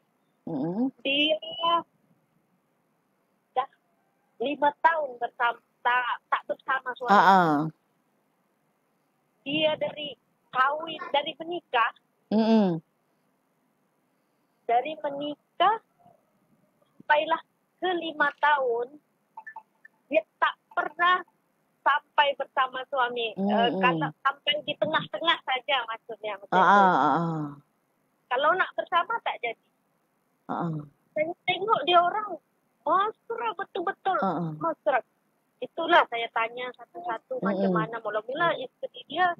Dia dah 5 tahun tak bersama suami. Dia dari menikah. Dari menikah sampailah ke 5 tahun, dia tak pernah sampai bersama suami. Kalau sampai di tengah-tengah saja maksudnya. Kalau nak bersama tak jadi. Saya tengok dia orang mesra betul-betul. Mesra. Itulah saya tanya satu-satu macam mana. Mula-mula isteri dia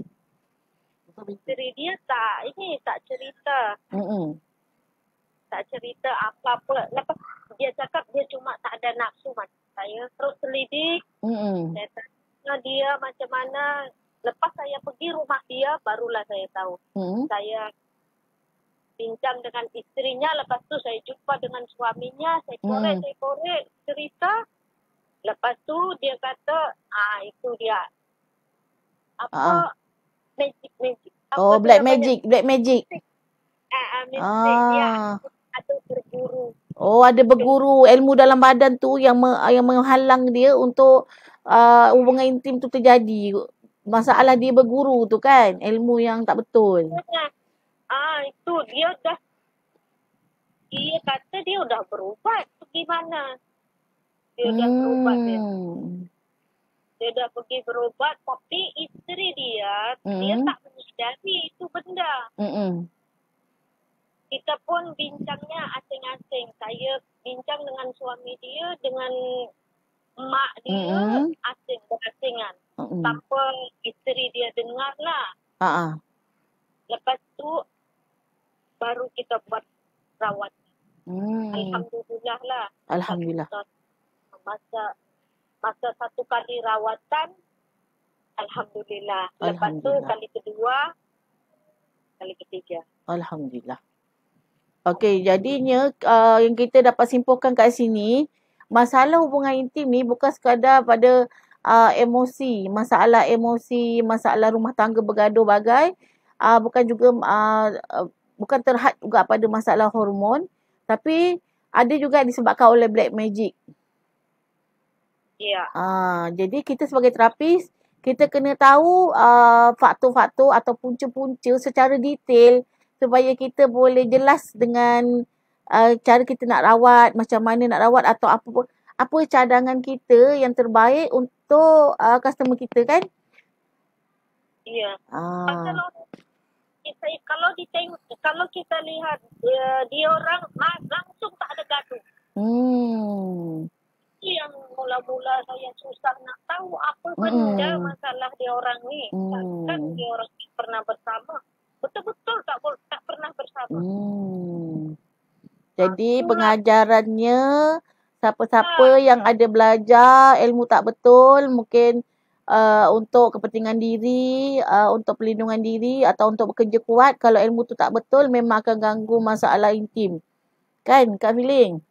tak cerita. Tak cerita apa-apa. Lepas dia cakap dia cuma tak ada nafsu macam saya. Terus selidik. Saya tanya dia macam mana. Lepas saya pergi rumah dia, barulah saya tahu. Saya bincang dengan istrinya, lepas tu saya jumpa dengan suaminya, saya korek cerita. Lepas tu dia kata, itu dia. Magic. Black magic. mistik dia ada berguru. Oh, ada berguru ilmu dalam badan tu yang menghalang dia untuk hubungan intim tu terjadi. Masalah dia berguru tu kan, ilmu yang tak betul. Itu dia kata dia udah berubat. Gimana? Dia udah berubat dia. Dia dah pergi berubat, tapi isteri dia tak menyadari itu benda. Kita pun bincangnya asing-asing. Saya bincang dengan suami dia, dengan mak dia, berasingan. Tanpa isteri dia dengar lah. Lepas tu, baru kita buat rawat. Alhamdulillah lah. Alhamdulillah. Masa satu kali rawatan, Alhamdulillah. Lepas tu kali kedua, kali ketiga. Alhamdulillah. Okey, jadinya yang kita dapat simpulkan kat sini, masalah hubungan intim ni bukan sekadar pada emosi, masalah rumah tangga bergaduh bagai, bukan juga bukan terhad juga pada masalah hormon, tapi ada juga disebabkan oleh black magic. Ya. Jadi kita sebagai terapis, kita kena tahu faktor-faktor atau punca-punca secara detail supaya kita boleh jelas dengan cara kita nak rawat, macam mana nak rawat atau apa cadangan kita yang terbaik untuk customer kita kan? Ya. Kalau kita lihat dia orang langsung tak ada gaduh. Yang mula-mula saya susah nak tahu apa benda masalah dia orang ni. Kan dia orang pernah bersama. Betul-betul tak pernah bersama. Jadi pengajarannya, siapa-siapa yang ada belajar ilmu tak betul, mungkin untuk kepentingan diri, untuk pelindungan diri atau untuk bekerja kuat, kalau ilmu tu tak betul memang akan ganggu masalah intim. Kan Kak Filing?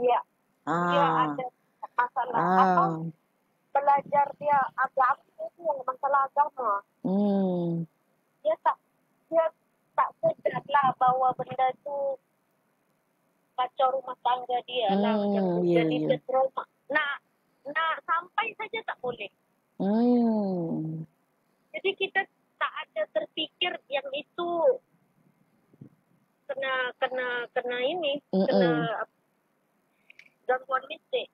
Ya. Dia ada masalah atau belajar dia agama itu masalah agama. Dia tak sedarlah bahawa benda tu kacau rumah tangga dia lah. Jadi dia trauma. Nak sampai saja tak boleh. Jadi kita tak ada terfikir yang itu kena ini, kena gangguan mistik.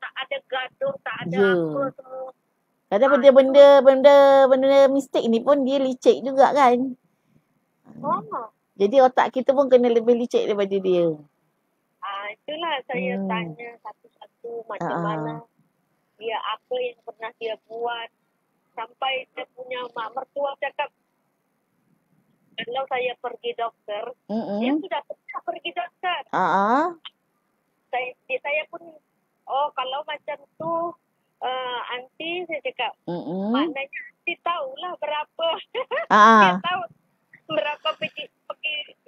Tak ada gaduh, tak ada apa semua. Kadang benda mistik ni pun dia licik juga kan. Jadi otak kita pun kena lebih licik daripada dia. Itulah saya tanya satu-satu macam mana dia, apa yang pernah dia buat. Sampai dia punya mak mertua cakap, kalau saya pergi dokter, dia sudah pernah pergi dokter. Saya pun, kalau macam tu, aunty, saya cakap, maknanya aunty tahulah berapa. Dia tahu berapa pergi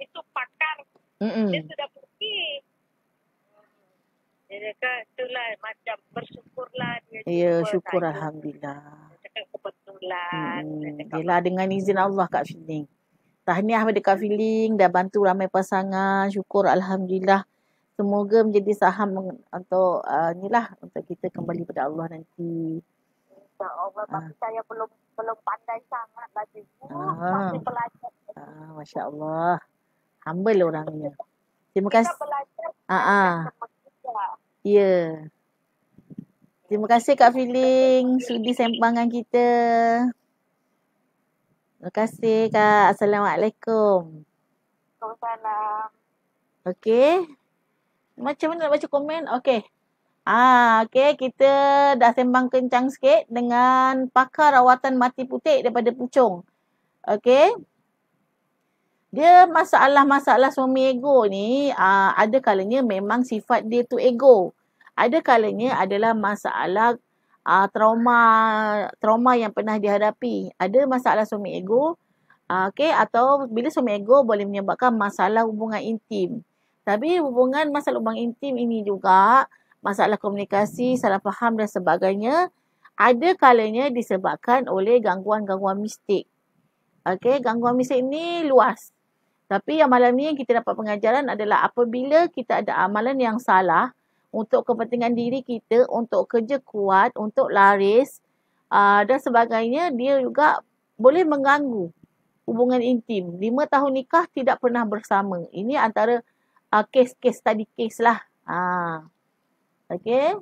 itu pakar. Dia sudah pergi. Dia cakap, itulah macam bersyukurlah. Ya, syukur saya. Alhamdulillah. Dia cakap kebetulan. Yelah, dengan izin Allah Kak Filing. Tahniah pada Kak Filing, dah bantu ramai pasangan. Syukur Alhamdulillah. Semoga menjadi saham untuk untuk kita kembali pada Allah nanti. InsyaAllah, tapi saya belum pandai sangat lagi. Masih belajar. Masya Allah. Humble orangnya. Terima kasih. Kita belajar. Ya. Terima kasih Kak Filing sudi sempangan kita. Terima kasih Kak. Assalamualaikum. Waalaikumsalam. Okey. Macam mana nak baca komen? Okey. Okey, kita dah sembang kencang sikit dengan pakar rawatan mati putih daripada Puchong. Okey. Dia masalah-masalah suami ego ni, ada kalanya memang sifat dia tu ego. Ada kalanya adalah masalah trauma yang pernah dihadapi. Ada masalah suami ego, okey, atau bila suami ego boleh menyebabkan masalah hubungan intim. Tapi masalah hubungan intim ini juga masalah komunikasi, salah faham dan sebagainya, ada kalanya disebabkan oleh gangguan-gangguan mistik. Okey, gangguan mistik ni luas. Tapi yang malam ni yang kita dapat pengajaran adalah apabila kita ada amalan yang salah untuk kepentingan diri kita, untuk kerja kuat, untuk laris dan sebagainya, dia juga boleh mengganggu hubungan intim. 5 tahun nikah tidak pernah bersama. Ini antara kes-kes tadi kes lah. Okey.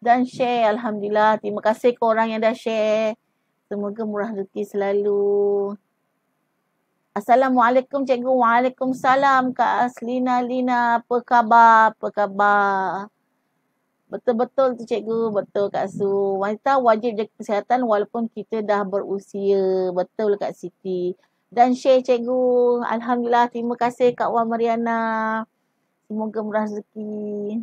Dan share, Alhamdulillah. Terima kasih ke orang yang dah share. Semoga murah rezeki selalu. Assalamualaikum cikgu. Waalaikumsalam Kak Aslina Lina. Apa khabar? Apa khabar? Betul-betul tu cikgu. Betul Kak Su. Wanita wajib jaga kesihatan walaupun kita dah berusia. Betul Kak Siti. Dan share cikgu. Alhamdulillah. Terima kasih Kak Wan Mariana. Semoga murah rezeki.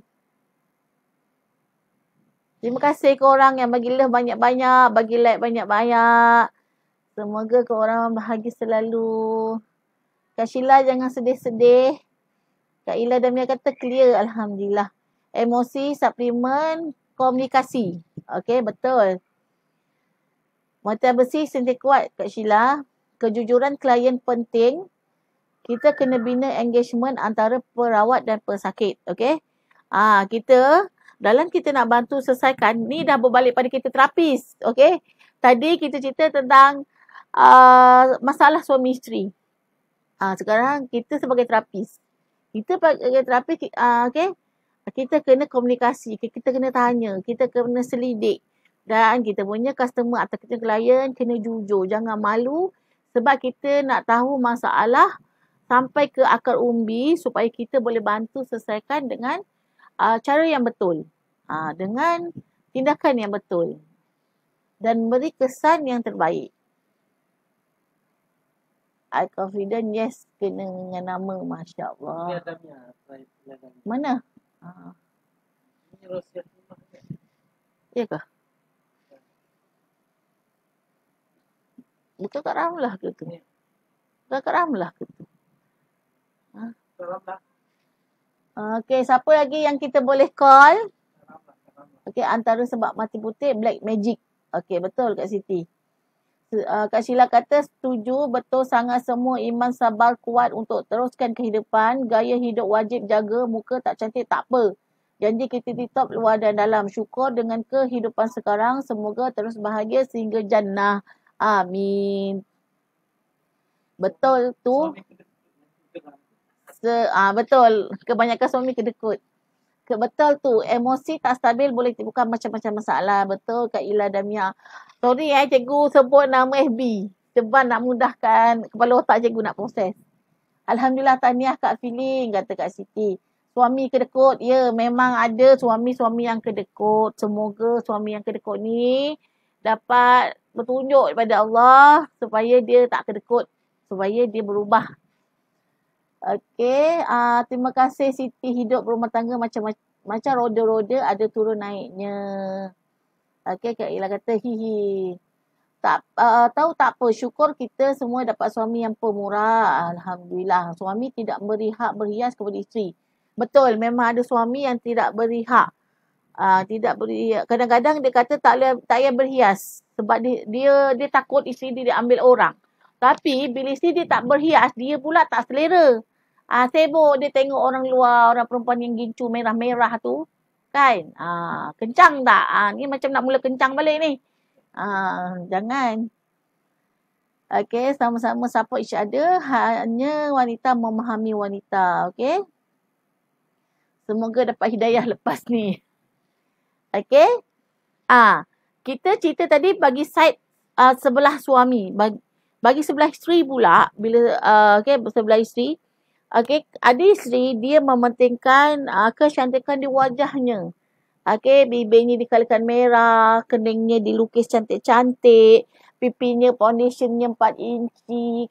Terima kasih ke orang yang bagi love banyak-banyak, bagi like banyak-banyak. Semoga ke orang bahagia selalu. Kak Sheila jangan sedih-sedih. Kak Ila Damia kata clear, Alhamdulillah. Emosi, suplemen, komunikasi. Okey, betul. Wanita bersih, sentiasa kuat Kak Sheila. Kejujuran klien penting. Kita kena bina engagement antara perawat dan pesakit. Okey. Kita dalam kita nak bantu selesaikan, ni dah berbalik pada kita terapis. Okey. Tadi kita cerita tentang masalah suami isteri. Sekarang kita sebagai terapis. Kita sebagai terapis, okey. Kita kena komunikasi, kita kena tanya, kita kena selidik. Dan kita punya customer atau kita klien kena jujur, jangan malu sebab kita nak tahu masalah sampai ke akar umbi supaya kita boleh bantu selesaikan dengan cara yang betul. Dengan tindakan yang betul. Dan beri kesan yang terbaik. I confident, yes, kena dengan nama, Masya Allah. Mana? Ya ke? Bukan Kak Ramlah ke tu? Bukan Kak Ramlah ke tu? Okey, siapa lagi yang kita boleh call? Okey, antara sebab mati putih, black magic. Okey, betul Kak Siti. Kak Sheila kata setuju, betul sangat, semua iman sabar kuat untuk teruskan kehidupan. Gaya hidup wajib jaga, muka tak cantik tak apa. Janji kita titap luar dan dalam. Syukur dengan kehidupan sekarang. Semoga terus bahagia sehingga jannah. Amin. Betul tu. Betul. Kebanyakan suami kedekut. Betul tu. Emosi tak stabil boleh timbulkan macam-macam masalah. Betul Kak Ila Damia. Sorry cikgu sebut nama FB. Sebab nak mudahkan kepala otak cikgu nak proses. Alhamdulillah, tahniah Kak Feeling, kata Kak Siti. Suami kedekut. Ya, memang ada suami-suami yang kedekut. Semoga suami yang kedekut ni dapat petunjuk daripada Allah supaya dia tak kedekut. Supaya dia berubah. Okey, terima kasih Siti. Hidup berumah tangga macam roda-roda, ada turun naiknya. Okey, Kak Ila kata hihi. Tahu tak apa, syukur kita semua dapat suami yang pemurah. Alhamdulillah. Suami tidak beri hak berhias kepada isteri. Betul, memang ada suami yang tidak beri hak. Kadang-kadang dia kata tak payah berhias sebab dia takut isteri dia diambil orang. Tapi bila isteri dia tak berhias, dia pula tak selera. Sibuk dia tengok orang luar, orang perempuan yang gincu merah-merah tu. Kan? Kencang tak? Ni macam nak mula kencang balik ni. Jangan. Okey, sama-sama support each other. Hanya wanita memahami wanita. Okey. Semoga dapat hidayah lepas ni. Okey. Kita cerita tadi bagi side sebelah suami. Bagi sebelah isteri pula, bila sebelah isteri, ada isteri dia mementingkan kecantikan di wajahnya. Bibirnya dikalikan merah, keningnya dilukis cantik-cantik, pipinya foundationnya 4 inci,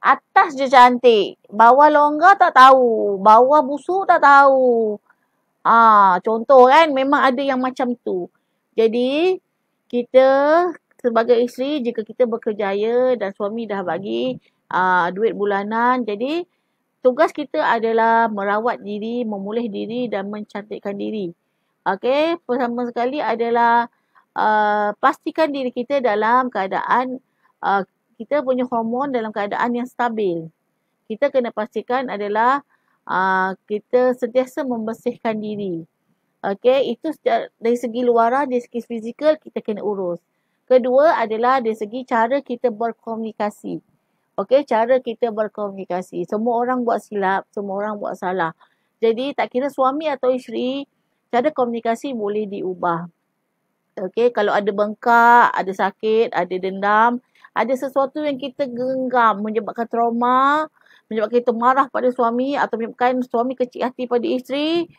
atas je cantik, bawah longgar tak tahu, bawah busuk tak tahu. Contoh kan, memang ada yang macam tu. Jadi, kita sebagai isteri, jika kita berkerjaya dan suami dah bagi duit bulanan, jadi tugas kita adalah merawat diri, memulih diri dan mencantikkan diri. Pertama sekali adalah pastikan diri kita dalam keadaan kita punya hormon dalam keadaan yang stabil. Kita kena pastikan adalah kita sentiasa membersihkan diri. Okey, itu dari segi luaran, dari segi fizikal kita kena urus. Kedua adalah dari segi cara kita berkomunikasi. Okey, cara kita berkomunikasi. Semua orang buat silap, semua orang buat salah. Jadi tak kira suami atau isteri, cara komunikasi boleh diubah. Okey, kalau ada bengkak, ada sakit, ada dendam, ada sesuatu yang kita genggam menyebabkan trauma, menyebabkan kita marah pada suami atau menyebabkan suami kecil hati pada isteri,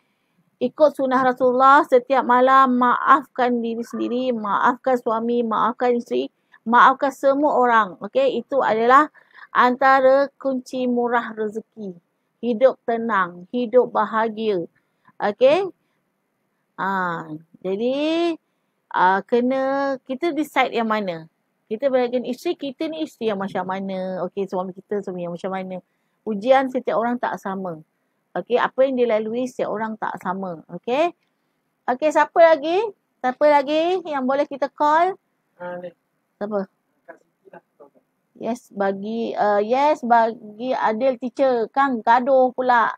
ikut sunnah Rasulullah setiap malam maafkan diri sendiri, maafkan suami, maafkan isteri, maafkan semua orang. Okey, itu adalah antara kunci murah rezeki. Hidup tenang, hidup bahagia. Okey? Jadi kena kita decide yang mana. Kita berikan isteri kita ni isteri yang macam mana. Okey, suami kita suami yang macam mana. Ujian setiap orang tak sama. Okey, apa yang dilalui setiap orang tak sama. Okey. Okey, siapa lagi? Siapa lagi yang boleh kita call? Siapa? Yes, bagi Adil teacher. Kang gaduh pula.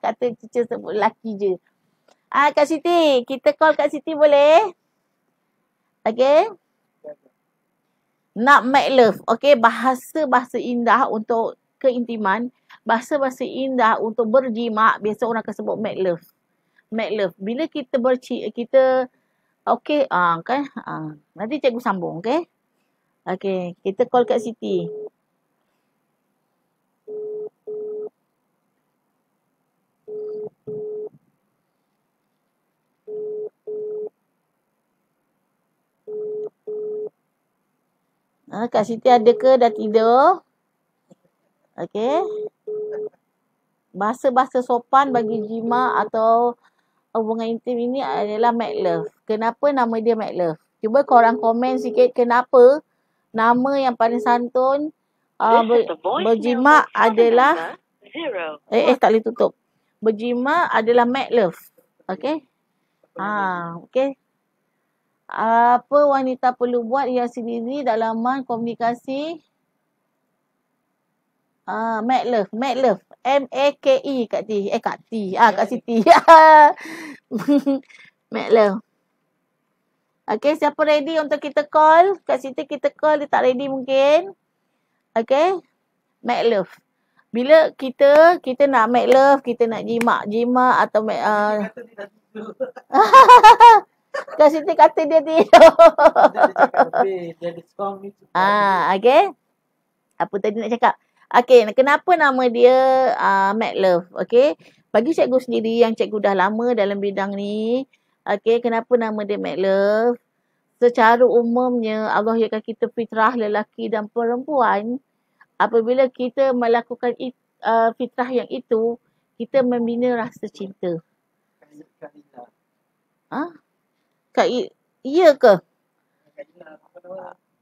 Kata teacher sebut lelaki je. Kak Siti, kita call Kak Siti boleh? Okey. Nak make love. Okey, bahasa-bahasa indah untuk keintiman. Bahasa-bahasa indah untuk berjima, biasa orang akan sebut make love. Make love. Bila kita kita okey, kan? Nanti cikgu sambung, okey? Okey, kita call Kak Siti. Kak Siti ada ke? Dah tidur? Okey. Bahasa-bahasa sopan bagi jima atau hubungan intim ini adalah make love. Kenapa nama dia make love? Cuba korang komen sikit kenapa nama yang paling santun berjima adalah tak boleh tutup. Berjima adalah make love. Okey? Okey. Apa wanita perlu buat ia sendiri dalam komunikasi? Make love. M-A-K-E Kak T. Kak Siti. Make love. Okay, siapa ready untuk kita call? Kak Siti kita call, dia tak ready mungkin. Okay. Make love. Bila kita nak make love, kita nak jima atau make Kak Siti kata dia tidur. Okay. Apa tadi nak cakap? Okay, kenapa nama dia make love? Okay, bagi cikgu sendiri yang cikgu dah lama dalam bidang ni, okay, kenapa nama dia make love? Secara umumnya, Allah yakkan kita fitrah lelaki dan perempuan. Apabila kita melakukan fitrah yang itu, kita membina rasa cinta. Iya ke?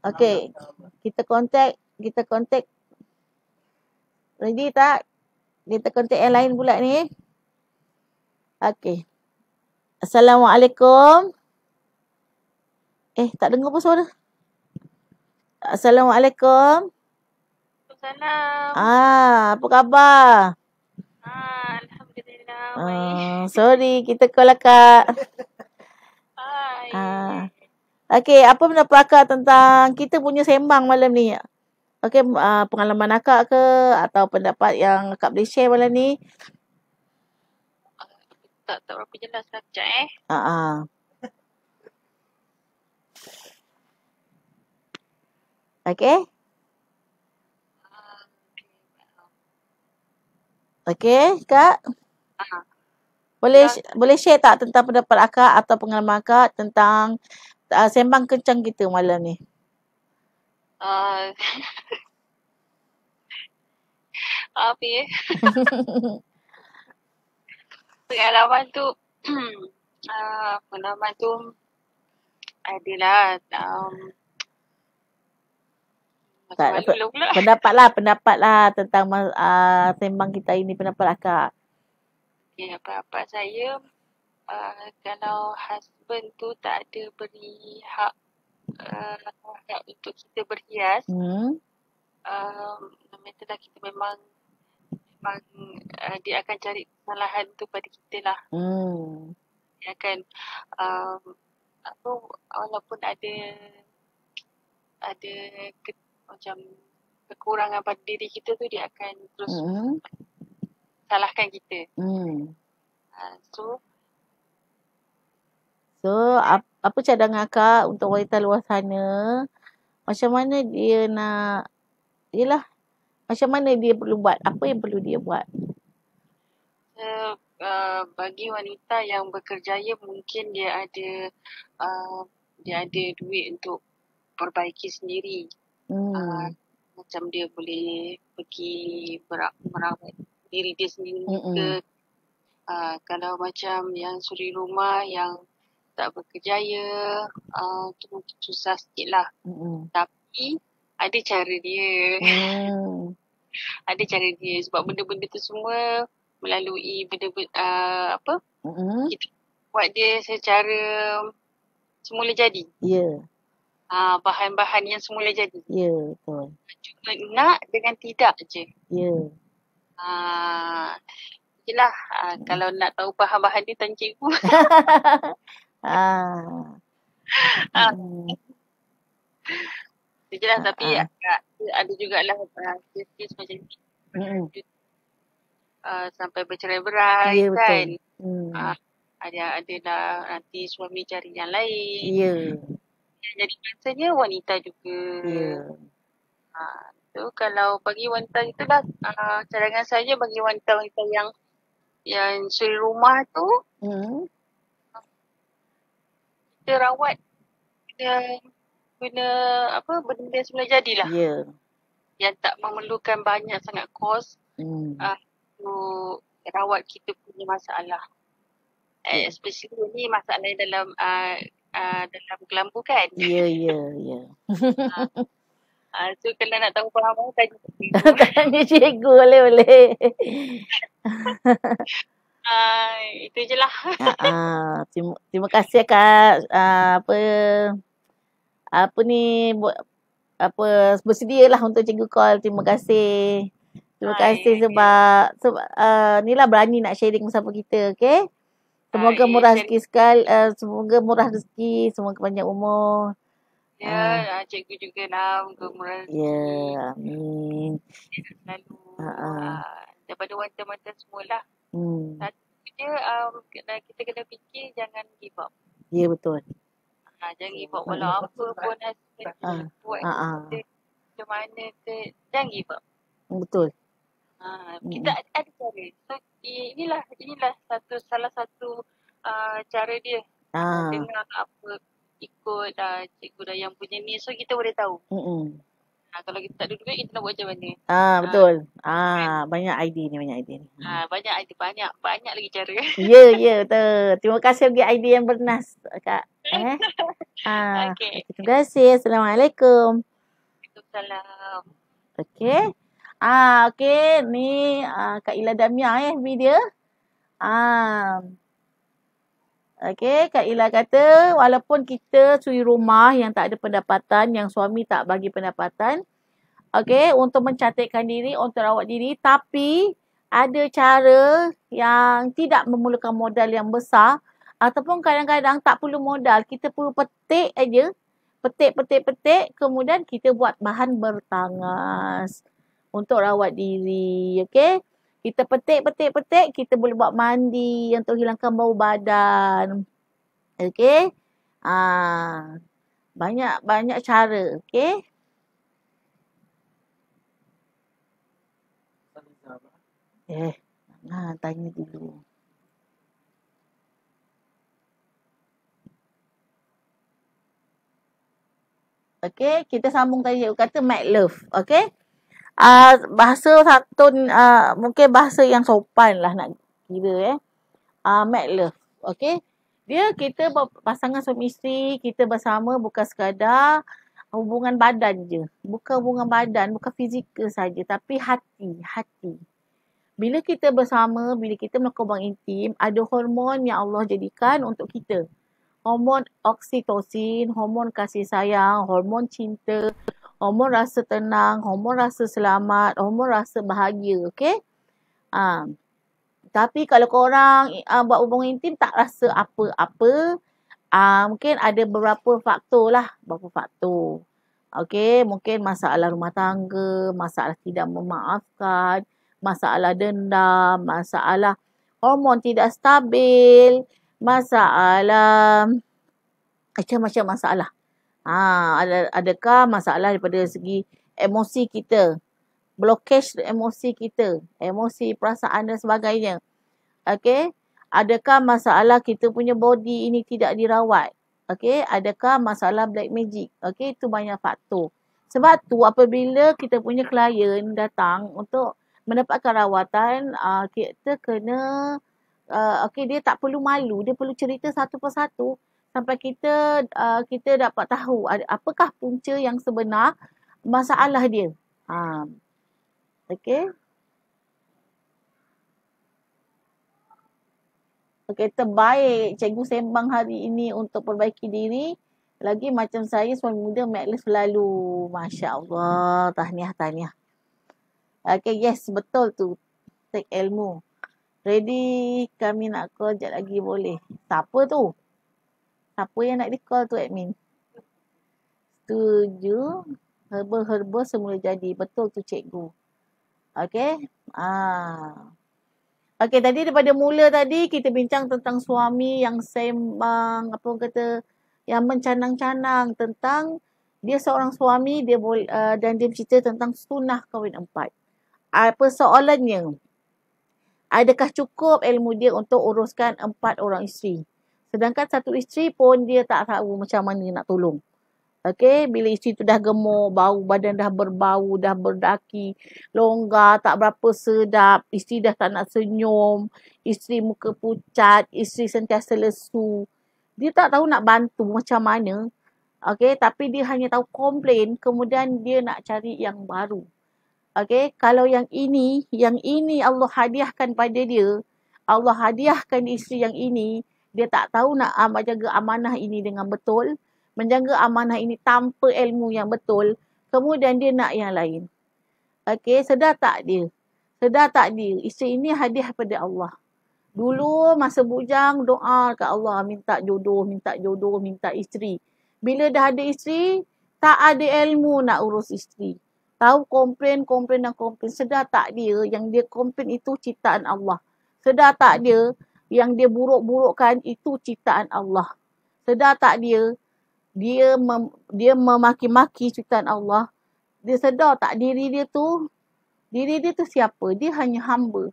Okay, kita kontak. Ready tak? Kita kontak yang lain pula ni. Okay. Assalamualaikum. Tak dengar apa suara? Assalamualaikum. Assalamualaikum. Apa khabar? Alhamdulillah. Sorry, kita call Kak. Hai. Okay, apa pendapat Kak tentang kita punya sembang malam ni? Okay, pengalaman akak ke atau pendapat yang akak boleh share malam ni? Tak berapa jelas dah kejap Okay. Okay, Kak. Boleh share tak tentang pendapat akak atau pengalaman akak tentang sembang kencang kita malam ni? Apa ya? Pengalaman tu adalah pendapat lah tentang sembang kita ini, pendapat akak. Okay, pendapat saya kalau husband tu tak ada beri hak untuk kita berhias, itulah kita memang dia akan cari kesalahan tu pada kita lah. Dia akan walaupun ada macam kekurangan pada diri kita tu, dia akan terus salahkan kita. So apa cadangan Kak untuk wanita luar sana? Macam mana dia nak, macam mana dia perlu buat? Apa yang perlu dia buat? Bagi wanita yang berkerjaya, mungkin dia ada duit untuk perbaiki sendiri. Macam dia boleh pergi merawat diri dia sendiri ke. Kalau macam yang suri rumah yang tak berkerjaya, tu mungkin susah sikit lah. Tapi ada cara dia. Ada cara dia, sebab benda-benda tu semua melalui benda-benda kita buat dia secara semula jadi. Bahan-bahan yang semula jadi. Betul. Cuma nak dengan tidak je. Yelah, kalau nak tahu bahan-bahan dia, tanya cikgu. Itu je lah, tapi ada jugalah kes macam ni. Sampai bercerai-berai kan. Adalah nanti suami cari yang lain. Jadi biasanya wanita juga. Tu kalau bagi wanita itulah cadangan saya bagi wanita-wanita yang suri rumah tu, kita rawat benda semula jadilah. Yang tak memerlukan banyak sangat kos untuk rawat kita punya masalah. Especially ni masalah dalam kelambu kan. So kalau nak tahu faham, tanya cikgu boleh. Itu je lah. Terima kasih Kak. Bersedialah untuk cikgu call. Terima kasih. Terima kasih sebab ni lah berani nak sharing bersama kita, okey? Semoga murah rezeki sekali, semoga panjang umur. Cikgu juga lah, semoga murah rezeki. Amin. Selalu daripada wanita-wanita semualah. Satu je, kita kena fikir jangan give up. Betul. Jangan give up walau apa pun husband buat kita macam mana ke, jangan give up. Betul. Kita ada cara. So inilah salah satu cara dia. Dengar apa, ikut cikgu dah yang punya ni, so kita boleh tahu. Kalau kita tak ada duit, kita nak buat macam mana. Betul. Banyak idea ni. Banyak lagi cara. Betul. Terima kasih bagi idea yang bernas, Kak. Okay. Terima kasih. Assalamualaikum. Waalaikumsalam. Okey. Okey, ni Kak Ila Damia video. Okey, Kak Ila kata walaupun kita suri rumah yang tak ada pendapatan, yang suami tak bagi pendapatan, okey, untuk mencantikkan diri, untuk rawat diri, tapi ada cara yang tidak memerlukan modal yang besar, ataupun kadang-kadang tak perlu modal, kita perlu petik aja. Petik, kemudian kita buat bahan bertangas untuk rawat diri, okey? Kita petik, kita boleh buat mandi untuk hilangkan bau badan. Okey? Banyak cara, okey? Tanya dulu. Okey, kita sambung tadi kata make love, okey? Bahasa santun, mungkin bahasa yang sopan lah nak kira make love, okey? Kita pasangan suami isteri, kita bersama bukan sekadar hubungan badan je. Bukan hubungan badan, bukan fizikal saja, tapi hati. Bila kita bersama, bila kita melakukan hubungan intim, ada hormon yang Allah jadikan untuk kita. Hormon oksitosin, hormon kasih sayang, hormon cinta, hormon rasa tenang, hormon rasa selamat, hormon rasa bahagia, okey? Tapi kalau korang buat hubungan intim tak rasa apa-apa, mungkin ada beberapa faktor lah, Okey, mungkin masalah rumah tangga, masalah tidak memaafkan, masalah dendam, masalah hormon tidak stabil, masalah macam-macam masalah. Adakah masalah daripada segi emosi kita, blockage emosi kita, emosi, perasaan dan sebagainya. Okey, adakah masalah kita punya body ini tidak dirawat? Okey, adakah masalah black magic? Okey, itu banyak faktor. Sebab tu apabila kita punya klien datang untuk mendapatkan rawatan, kita kena okey, dia tak perlu malu, dia perlu cerita satu persatu sampai kita dapat tahu apakah punca yang sebenar masalah dia. Okey. Okey, terbaik cikgu sembang hari ini untuk perbaiki diri. Lagi macam saya, suami muda Macless selalu. Masya Allah. Tahniah. Okey, yes, betul tu. Take ilmu. Ready, kami nak call sekejap lagi boleh. Siapa tu? Siapa yang nak di-call tu admin? Setuju. Herba-herba semula jadi. Betul tu cikgu. Okey. Okey, tadi daripada mula tadi kita bincang tentang suami yang sembang, yang mencanang-canang tentang dia seorang suami, dia dan dia bercerita tentang sunnah kahwin 4. Persoalannya, adakah cukup ilmu dia untuk uruskan 4 orang isteri? Sedangkan satu isteri pun dia tak tahu macam mana nak tolong. Okey, bila isteri tu dah gemuk, bau badan dah berbau, dah berdaki, longgar, tak berapa sedap, isteri dah tak nak senyum, isteri muka pucat, isteri sentiasa lesu. Dia tak tahu nak bantu macam mana. Okey, tapi dia hanya tahu komplain, kemudian dia nak cari yang baru. Okey, kalau yang ini Allah hadiahkan pada dia, Allah hadiahkan isteri yang ini, dia tak tahu nak jaga amanah ini dengan betul, menjaga amanah ini tanpa ilmu yang betul, kemudian dia nak yang lain. Okey, sedar tak dia? Isteri ini hadiah pada Allah. Dulu masa bujang doa ke Allah, minta jodoh, minta isteri. Bila dah ada isteri, tak ada ilmu nak urus isteri. Tahu komplain. Sedar tak dia yang dia komplain itu ciptaan Allah? Sedar tak dia yang dia buruk-burukkan itu ciptaan Allah? Sedar tak dia memaki-maki ciptaan Allah? Dia sedar tak diri dia tu siapa? Dia hanya hamba.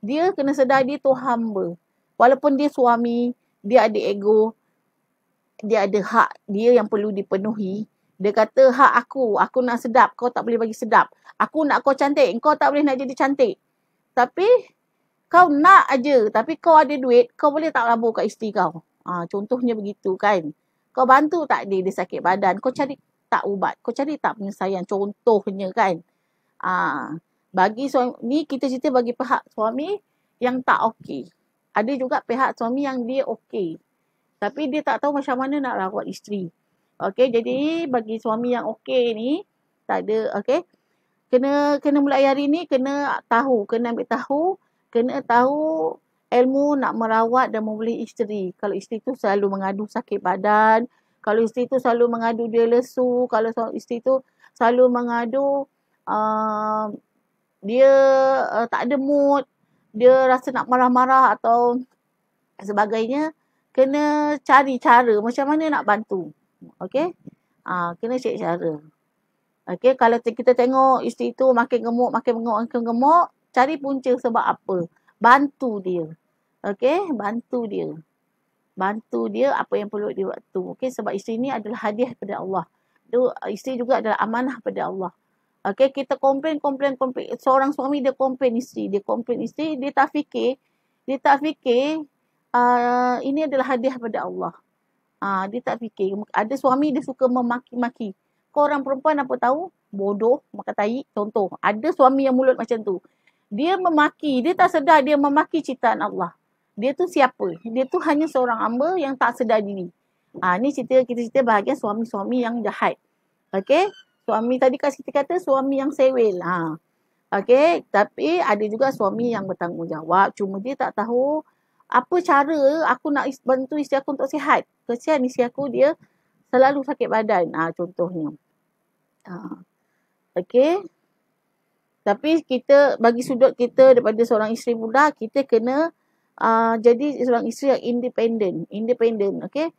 Dia kena sedar dia tu hamba. Walaupun dia suami, dia ada ego, dia ada hak dia yang perlu dipenuhi. Dia kata hak aku nak sedap, kau tak boleh bagi sedap. Aku nak kau cantik, kau tak boleh nak jadi cantik. Tapi kau nak aja, tapi kau ada duit, kau boleh tak labur kat isteri kau? Contohnya begitu kan. Kau bantu tak dia sakit badan, kau cari tak ubat, kau cari tak penyelesaian, contohnya kan. Bagi suami ni, kita cerita bagi pihak suami yang tak okey. Ada juga pihak suami yang dia okey, tapi dia tak tahu macam mana nak rawat isteri. Okey, jadi bagi suami yang okey ni, tak ada, okey. Kena mulai hari ni kena ambil tahu, kena tahu ilmu nak merawat dan membeli isteri. Kalau isteri tu selalu mengadu sakit badan, kalau isteri tu selalu mengadu dia lesu, kalau isteri tu selalu mengadu dia tak ada mood, dia rasa nak marah-marah atau sebagainya, kena cari cara macam mana nak bantu. Okey? Kena cari cara. Okey, kalau kita tengok isteri tu makin gemuk, cari punca sebab apa. Bantu dia. Okey, bantu dia apa yang perlu dia buat tu. Okey, sebab isteri ni adalah hadiah daripada Allah. Isteri juga adalah amanah daripada Allah. Okey, kita komplain. Seorang suami dia komplain isteri, dia tak fikir ini adalah hadiah daripada Allah. Dia tak fikir. Ada suami dia suka memaki-maki. Kau orang perempuan apa tahu? Bodoh, makan tahi. Contoh, ada suami yang mulut macam tu. Dia memaki, dia tak sedar dia memaki ciptaan Allah. Dia tu siapa? Dia tu hanya seorang hamba yang tak sedar diri. Ni kita cerita bahagian suami-suami yang jahat. Okey? Suami tadi kita kata suami yang sewel. Okey, tapi ada juga suami yang bertanggungjawab. Cuma dia tak tahu apa cara aku nak bantu isteri aku untuk sihat. Kesian isteri aku dia selalu sakit badan. Contohnya. Okey. Tapi kita bagi sudut kita daripada seorang isteri muda, kita kena jadi seorang isteri yang independen. Okey.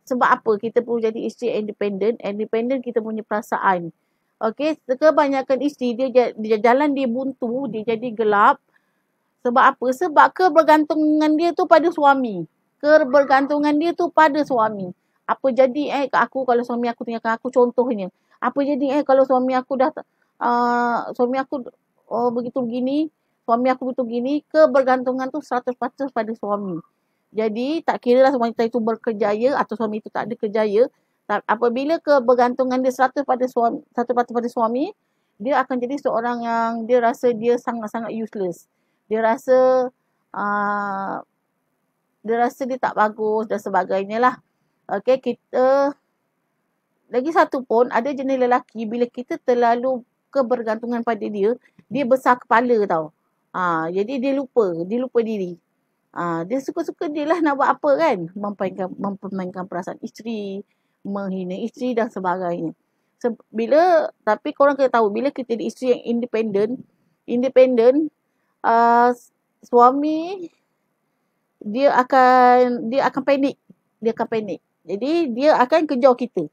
Sebab apa kita perlu jadi isteri yang independen kita punya perasaan. Okey, kebanyakan isteri dia jalan dia buntu, dia jadi gelap. Sebab apa? Sebab kebergantungan dia tu pada suami. Apa jadi kat aku kalau suami aku tinggalkan aku, contohnya. Apa jadi kalau suami aku dah begitu begini, kebergantungan tu 100% pada suami. Jadi tak kira lah wanita itu berkerjaya atau suami itu tak ada kerjaya. Apabila kebergantungan dia 100% pada suami, dia akan jadi seorang yang dia rasa dia sangat-sangat useless. Dia rasa dia tak bagus dan sebagainya lah. Okey, kita lagi satu pun ada jenis lelaki bila kita terlalu kebergantungan pada dia besar kepala tau. Jadi dia lupa diri. Dia suka-suka dia lah nak buat apa kan? Mempermainkan perasaan isteri, menghina isteri dan sebagainya. Tapi korang kena tahu, bila kita jadi isteri yang independen, suami dia akan panik. Jadi dia akan kejar kita.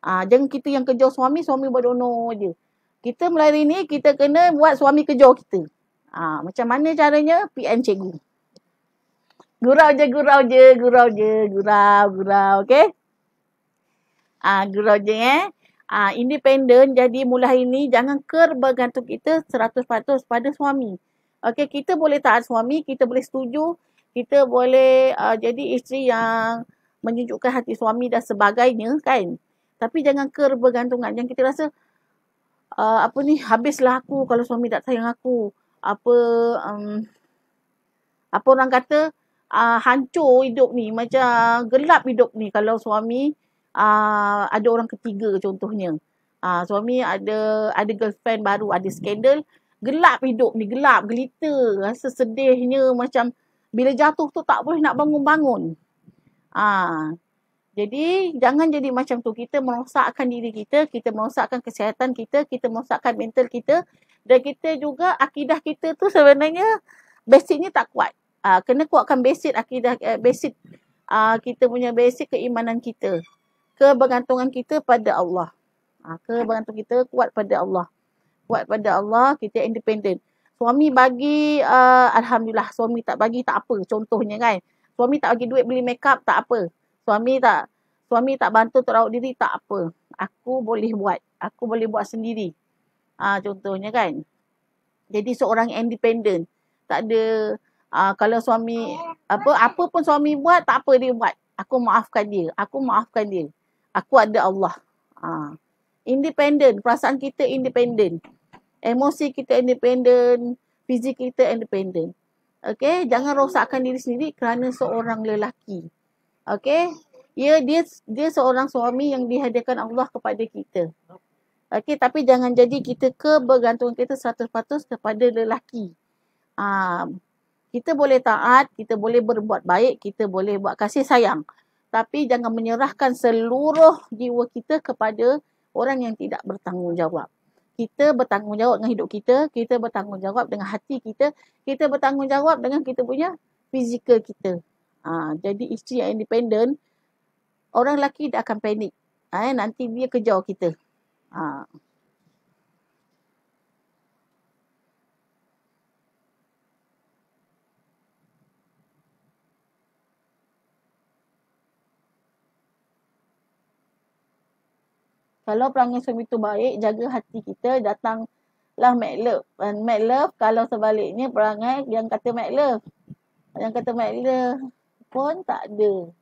Jangan kita yang kejar suami berdono je. Kita melari ni, kita kena buat suami kejar kita. Macam mana caranya? PN cikgu. Gurau je. Okey? Gurau je independen. Jadi mulai ini jangan bergantung kita 100% pada suami. Okey, kita boleh taat suami, kita boleh setuju, kita boleh jadi isteri yang menunjukkan hati suami dan sebagainya kan. Tapi jangan bergantungan. Jangan kita rasa habislah aku kalau suami tak sayang aku. Apa orang kata hancur hidup ni, macam gelap hidup ni kalau suami ada orang ketiga contohnya. Suami ada girlfriend baru, ada skandal, gelap hidup ni, gelap gelita, rasa sedihnya, macam bila jatuh tu tak boleh nak bangun-bangun. Jadi jangan jadi macam tu. Kita merosakkan diri kita merosakkan kesihatan kita merosakkan mental kita, dan kita juga akidah kita tu sebenarnya basicnya tak kuat. Kena kuatkan basic akidah, basic kita punya basic keimanan kita. Kebergantungan kita pada Allah. Kebergantungan kita kuat pada Allah. Kita independen. Suami bagi, alhamdulillah. Suami tak bagi tak apa. Contohnya kan. Suami tak bagi duit beli makeup tak apa. Suami tak bantu terawat diri tak apa. Aku boleh buat sendiri. Contohnya kan. Jadi seorang independen. Tak ada kalau suami apa pun suami buat, tak apa dia buat. Aku maafkan dia. Aku ada Allah. Independen, perasaan kita independen. Emosi kita independen, fizik kita independen. Okey, jangan rosakkan diri sendiri kerana seorang lelaki. Okey? Dia seorang suami yang dihadiahkan Allah kepada kita. Okey, tapi jangan jadi kita kebergantungan kita 100% kepada lelaki. Kita boleh taat, kita boleh berbuat baik, kita boleh buat kasih sayang. Tapi jangan menyerahkan seluruh jiwa kita kepada orang yang tidak bertanggungjawab. Kita bertanggungjawab dengan hidup kita bertanggungjawab dengan hati kita bertanggungjawab dengan kita punya fizikal kita. Jadi isteri yang independen, orang lelaki dia akan panik. Nanti dia kejar kita. Kalau perangai suami tu baik, jaga hati kita, datanglah make love. And make love, kalau sebaliknya perangai yang kata make love. Yang kata make love pun tak ada.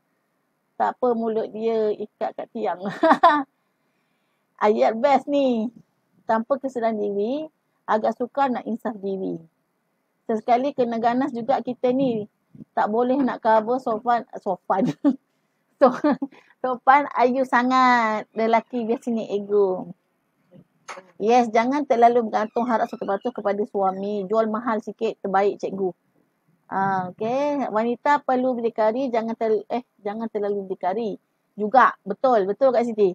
Tak apa, mulut dia ikat kat tiang. Ayat best ni. Tanpa kesedaran diri, agak sukar nak insaf diri. Sesekali kena ganas juga kita ni. Tak boleh nak cover sopan. Sopan ayu sangat. Lelaki biasanya ego. Yes, jangan terlalu bergantung harap 100% kepada suami. Jual mahal sikit, terbaik cikgu. Okay. Wanita perlu berdikari, jangan terlalu berdikari. Juga, betul Kak Siti.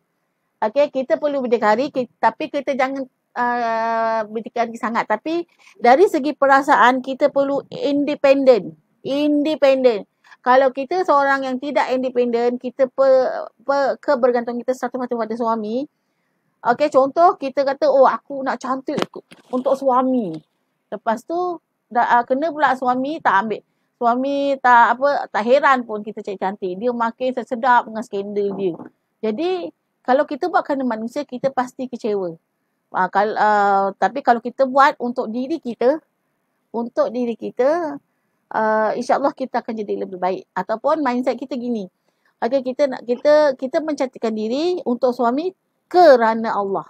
Okay, kita perlu berdikari, tapi kita jangan berdikari sangat. Tapi dari segi perasaan, kita perlu independen. Kalau kita seorang yang tidak independen, kita kebergantungan kita satu pada suami. Okay, contoh kita kata, aku nak cantik untuk suami. Lepas tu, kena pula suami tak ambil. Suami tak heran pun kita cari cantik. Dia makin sedap dengan skandal dia. Jadi, kalau kita buat kerana manusia, kita pasti kecewa. Tapi kalau kita buat untuk diri kita, insyaAllah kita akan jadi lebih baik. Ataupun mindset kita gini. Okay, kita mencantikkan diri untuk suami kerana Allah.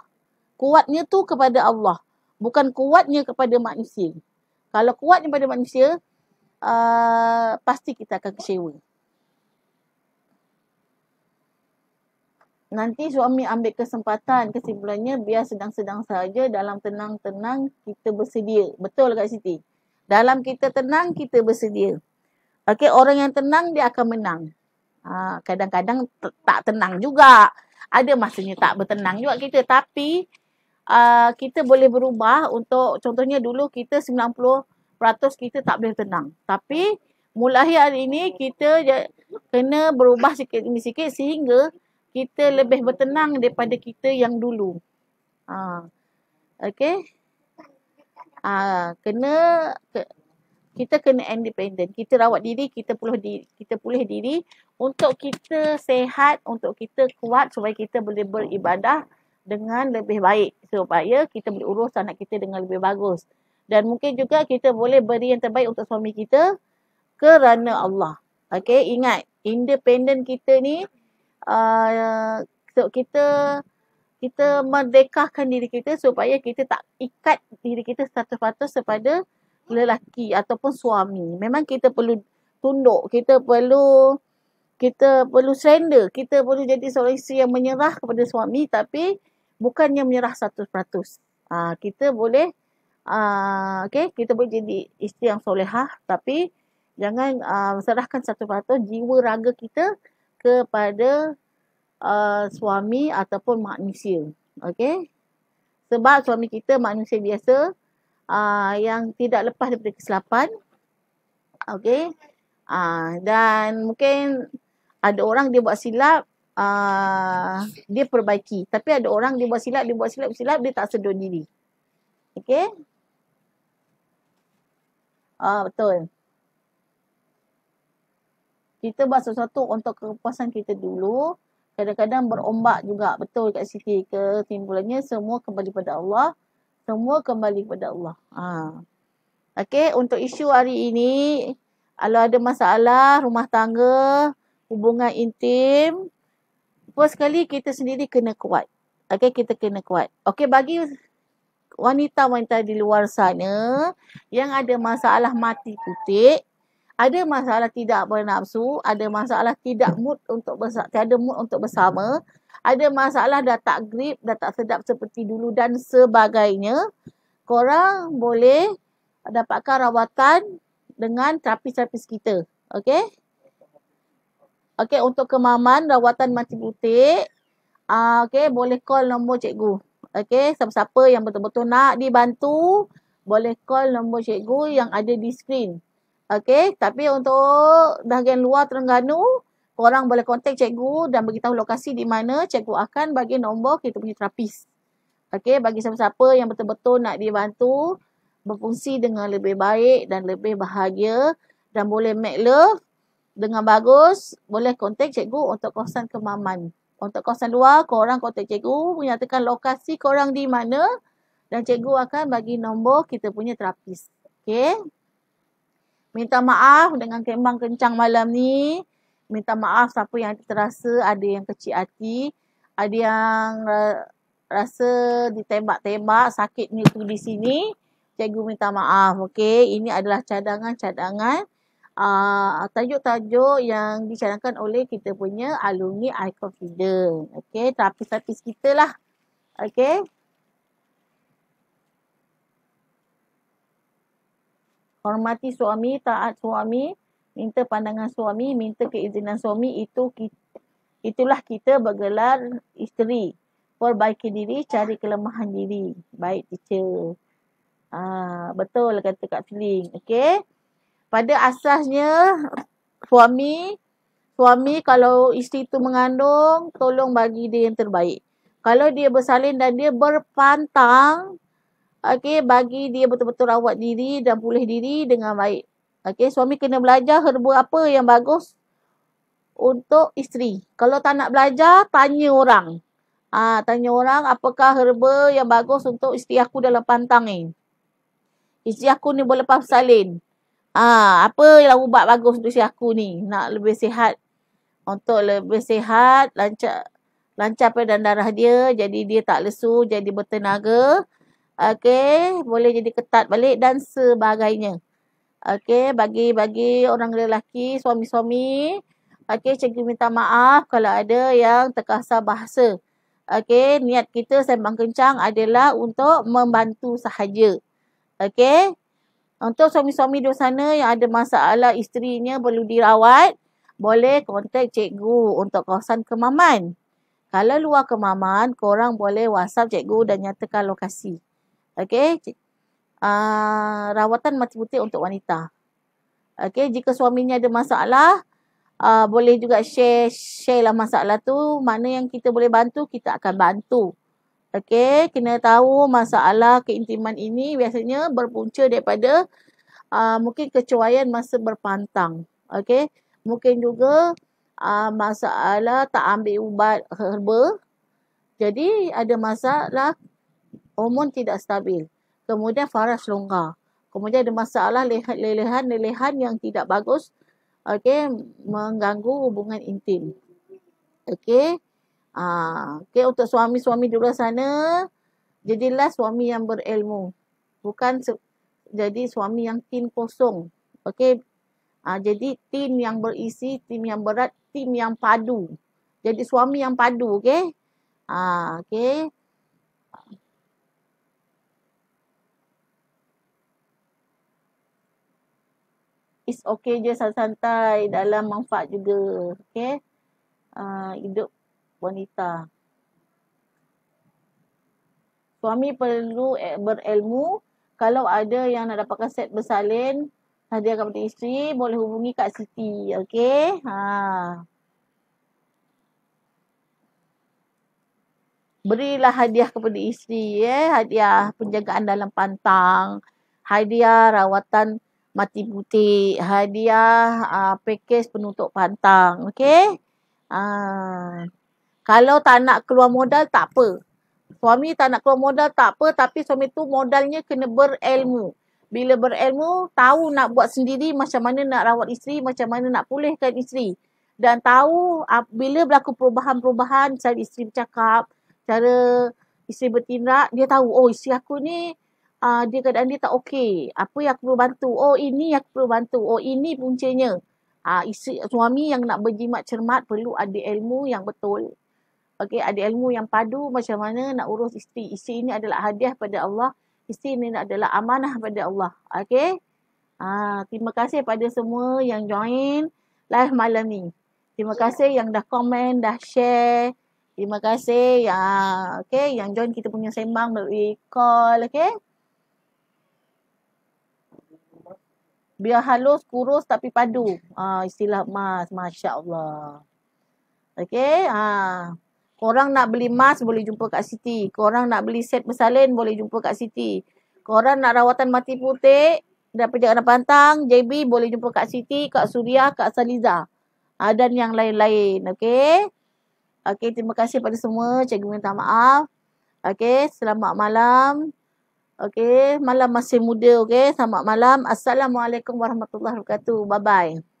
Kuatnya tu kepada Allah. Bukan kuatnya kepada manusia. Kalau kuatnya kepada manusia, pasti kita akan kecewa. Nanti suami ambil kesempatan, kesimpulannya biar sedang-sedang saja, dalam tenang-tenang kita bersedia. Betul Kak Siti? Dalam kita tenang, kita bersedia. Okay, orang yang tenang dia akan menang. Kadang-kadang tak tenang juga. Ada masanya tak bertenang juga kita. Tapi kita boleh berubah untuk, contohnya dulu kita 90% kita tak boleh tenang. Tapi mulai hari ini kita kena berubah sikit demi sikit sehingga kita lebih bertenang daripada kita yang dulu. Okay. Kita kena independen. Kita rawat diri, kita pulih diri untuk kita sehat, untuk kita kuat supaya kita boleh beribadah dengan lebih baik. Supaya kita boleh urus anak kita dengan lebih bagus. Dan mungkin juga kita boleh beri yang terbaik untuk suami kita kerana Allah. Okay, ingat. Independen kita ni, kita merdekakan diri kita supaya kita tak ikat diri kita 100% kepada lelaki ataupun suami. Memang kita perlu tunduk, kita perlu surrender, kita perlu jadi seorang isteri yang menyerah kepada suami, tapi bukannya menyerah 100%. Kita boleh kita boleh jadi isteri yang solehah, tapi jangan serahkan 100% jiwa raga kita kepada suami ataupun manusia. Okay? Sebab suami kita manusia biasa, yang tidak lepas daripada kesilapan. Okay. Dan mungkin ada orang dia buat silap, dia perbaiki. Tapi ada orang dia buat silap, dia tak sedar diri. Okay. Betul. Kita buat sesuatu untuk kepuasan kita dulu. Kadang-kadang berombak juga. Betul Kak Siti. Kesimpulannya semua kembali pada Allah. Semua kembali kepada Allah. Okay, untuk isu hari ini, kalau ada masalah rumah tangga, hubungan intim, first sekali kita sendiri kena kuat. Okay, kita kena kuat. Okay, bagi wanita-wanita di luar sana yang ada masalah mati putik, ada masalah tidak bernafsu, ada masalah tiada mood untuk bersama, ada masalah dah tak grip, dah tak sedap seperti dulu dan sebagainya, korang boleh dapatkan rawatan dengan terapis-terapis kita. Okay? Okay, untuk kemaman, rawatan mati putik, okay, boleh call nombor cikgu. Okay, siapa-siapa yang betul-betul nak dibantu, boleh call nombor cikgu yang ada di skrin. Okay, tapi untuk bahagian luar Terengganu, korang boleh kontak cikgu dan beritahu lokasi di mana cikgu akan bagi nombor kita punya terapis. Okay, bagi siapa-siapa yang betul-betul nak dibantu berfungsi dengan lebih baik dan lebih bahagia dan boleh make love dengan bagus, boleh kontak cikgu untuk kawasan Kemaman. Untuk kawasan luar, korang kontak cikgu, menyatakan lokasi korang di mana dan cikgu akan bagi nombor kita punya terapis. Okay. Minta maaf dengan kembang kencang malam ni. Minta maaf siapa yang terasa ada yang kecil hati, ada yang rasa ditembak-tembak, sakitnya tu di sini, cikgu minta maaf. Okey, ini adalah cadangan-cadangan tajuk-tajuk yang dicadangkan oleh kita punya alumni iConfident. Okey, tapis-tapis kita lah. Okey. Hormati suami, taat suami, minta pandangan suami, minta keizinan suami, itulah kita bergelar isteri. Perbaiki diri, cari kelemahan diri. Baik, teacher. Betul kata Kak Feeling. Okey. Pada asasnya, suami kalau isteri tu mengandung, tolong bagi dia yang terbaik. Kalau dia bersalin dan dia berpantang, okey, bagi dia betul-betul rawat diri dan pulih diri dengan baik. Okey, suami kena belajar herba apa yang bagus untuk isteri. Kalau tak nak belajar, tanya orang. Tanya orang apakah herba yang bagus untuk isteri aku dalam pantang ni. Isteri aku ni boleh lepas salin. Apa yang ubat bagus untuk isteri aku ni? Nak lebih sihat. Untuk lebih sihat, lancar peredaran darah dia. Jadi dia tak lesu, jadi bertenaga. Okey, boleh jadi ketat balik dan sebagainya. Okey, bagi orang lelaki, suami-suami. Okey, cikgu minta maaf kalau ada yang terkasar bahasa. Okey, niat kita sembang kencang adalah untuk membantu sahaja. Okey. Untuk suami-suami di sana yang ada masalah isterinya perlu dirawat, boleh kontak cikgu untuk kawasan Kemaman. Kalau luar Kemaman, korang boleh WhatsApp cikgu dan nyatakan lokasi. Okey. Rawatan mati putih untuk wanita. Okey, jika suaminya ada masalah, boleh juga share lah masalah tu. Mana yang kita boleh bantu, kita akan bantu. Okey, kena tahu masalah keintiman ini biasanya berpunca daripada mungkin kecuaian masa berpantang. Okey, mungkin juga masalah tak ambil ubat herba. Jadi ada masalah hormon tidak stabil. Kemudian faras longgar. Kemudian ada masalah lelehan yang tidak bagus. Okey, mengganggu hubungan intim. Okey. Okey, untuk suami-suami di luar sana, jadilah suami yang berilmu. Bukan jadi suami yang tin kosong. Okey. Jadi tim yang berisi, tim yang berat, tim yang padu. Jadi suami yang padu, okey? Okey. It's okay je santai dalam manfaat juga. Okey. Hidup wanita. Suami perlu berilmu. Kalau ada yang nak dapatkan set bersalin, hadiah kepada isteri, boleh hubungi Kak Siti. Okey. Berilah hadiah kepada isteri. Hadiah penjagaan dalam pantang. Hadiah rawatan mati putih, hadiah pakej penutup pantang. Okey. Kalau tak nak keluar modal, tak apa. Suami tak nak keluar modal, tak apa. Tapi suami tu modalnya kena berilmu. Bila berilmu, tahu nak buat sendiri macam mana nak rawat isteri, macam mana nak pulihkan isteri. Dan tahu bila berlaku perubahan-perubahan, cara isteri bercakap, cara isteri bertindak, dia tahu, oh isteri aku ni dia keadaan dia tak okey. Apa yang aku perlu bantu? Oh, ini yang aku perlu bantu. Oh, ini puncanya. Suami yang nak berjimat cermat perlu ada ilmu yang betul. Okey, ada ilmu yang padu macam mana nak urus isteri. Isteri ini adalah hadiah pada Allah. Isteri ini adalah amanah pada Allah. Okey. Terima kasih pada semua yang join live malam ni. Terima kasih yang dah komen, dah share. Terima kasih yang join kita punya sembang melalui call. Okey. Biar halus, kurus tapi padu. Istilah emas. Masya Allah. Okey. Korang nak beli emas, boleh jumpa Kak Siti. Korang nak beli set bersalin, boleh jumpa Kak Siti. Korang nak rawatan mati putih dan penjagaan pantang, JB, boleh jumpa Kak Siti, Kak Suria, Kak Saliza. Dan yang lain-lain. Okey. Okey, terima kasih pada semua. Cikgu minta maaf. Okey, selamat malam. Okey, malam masih muda. Okey, selamat malam. Assalamualaikum warahmatullahi wabarakatuh. Bye-bye.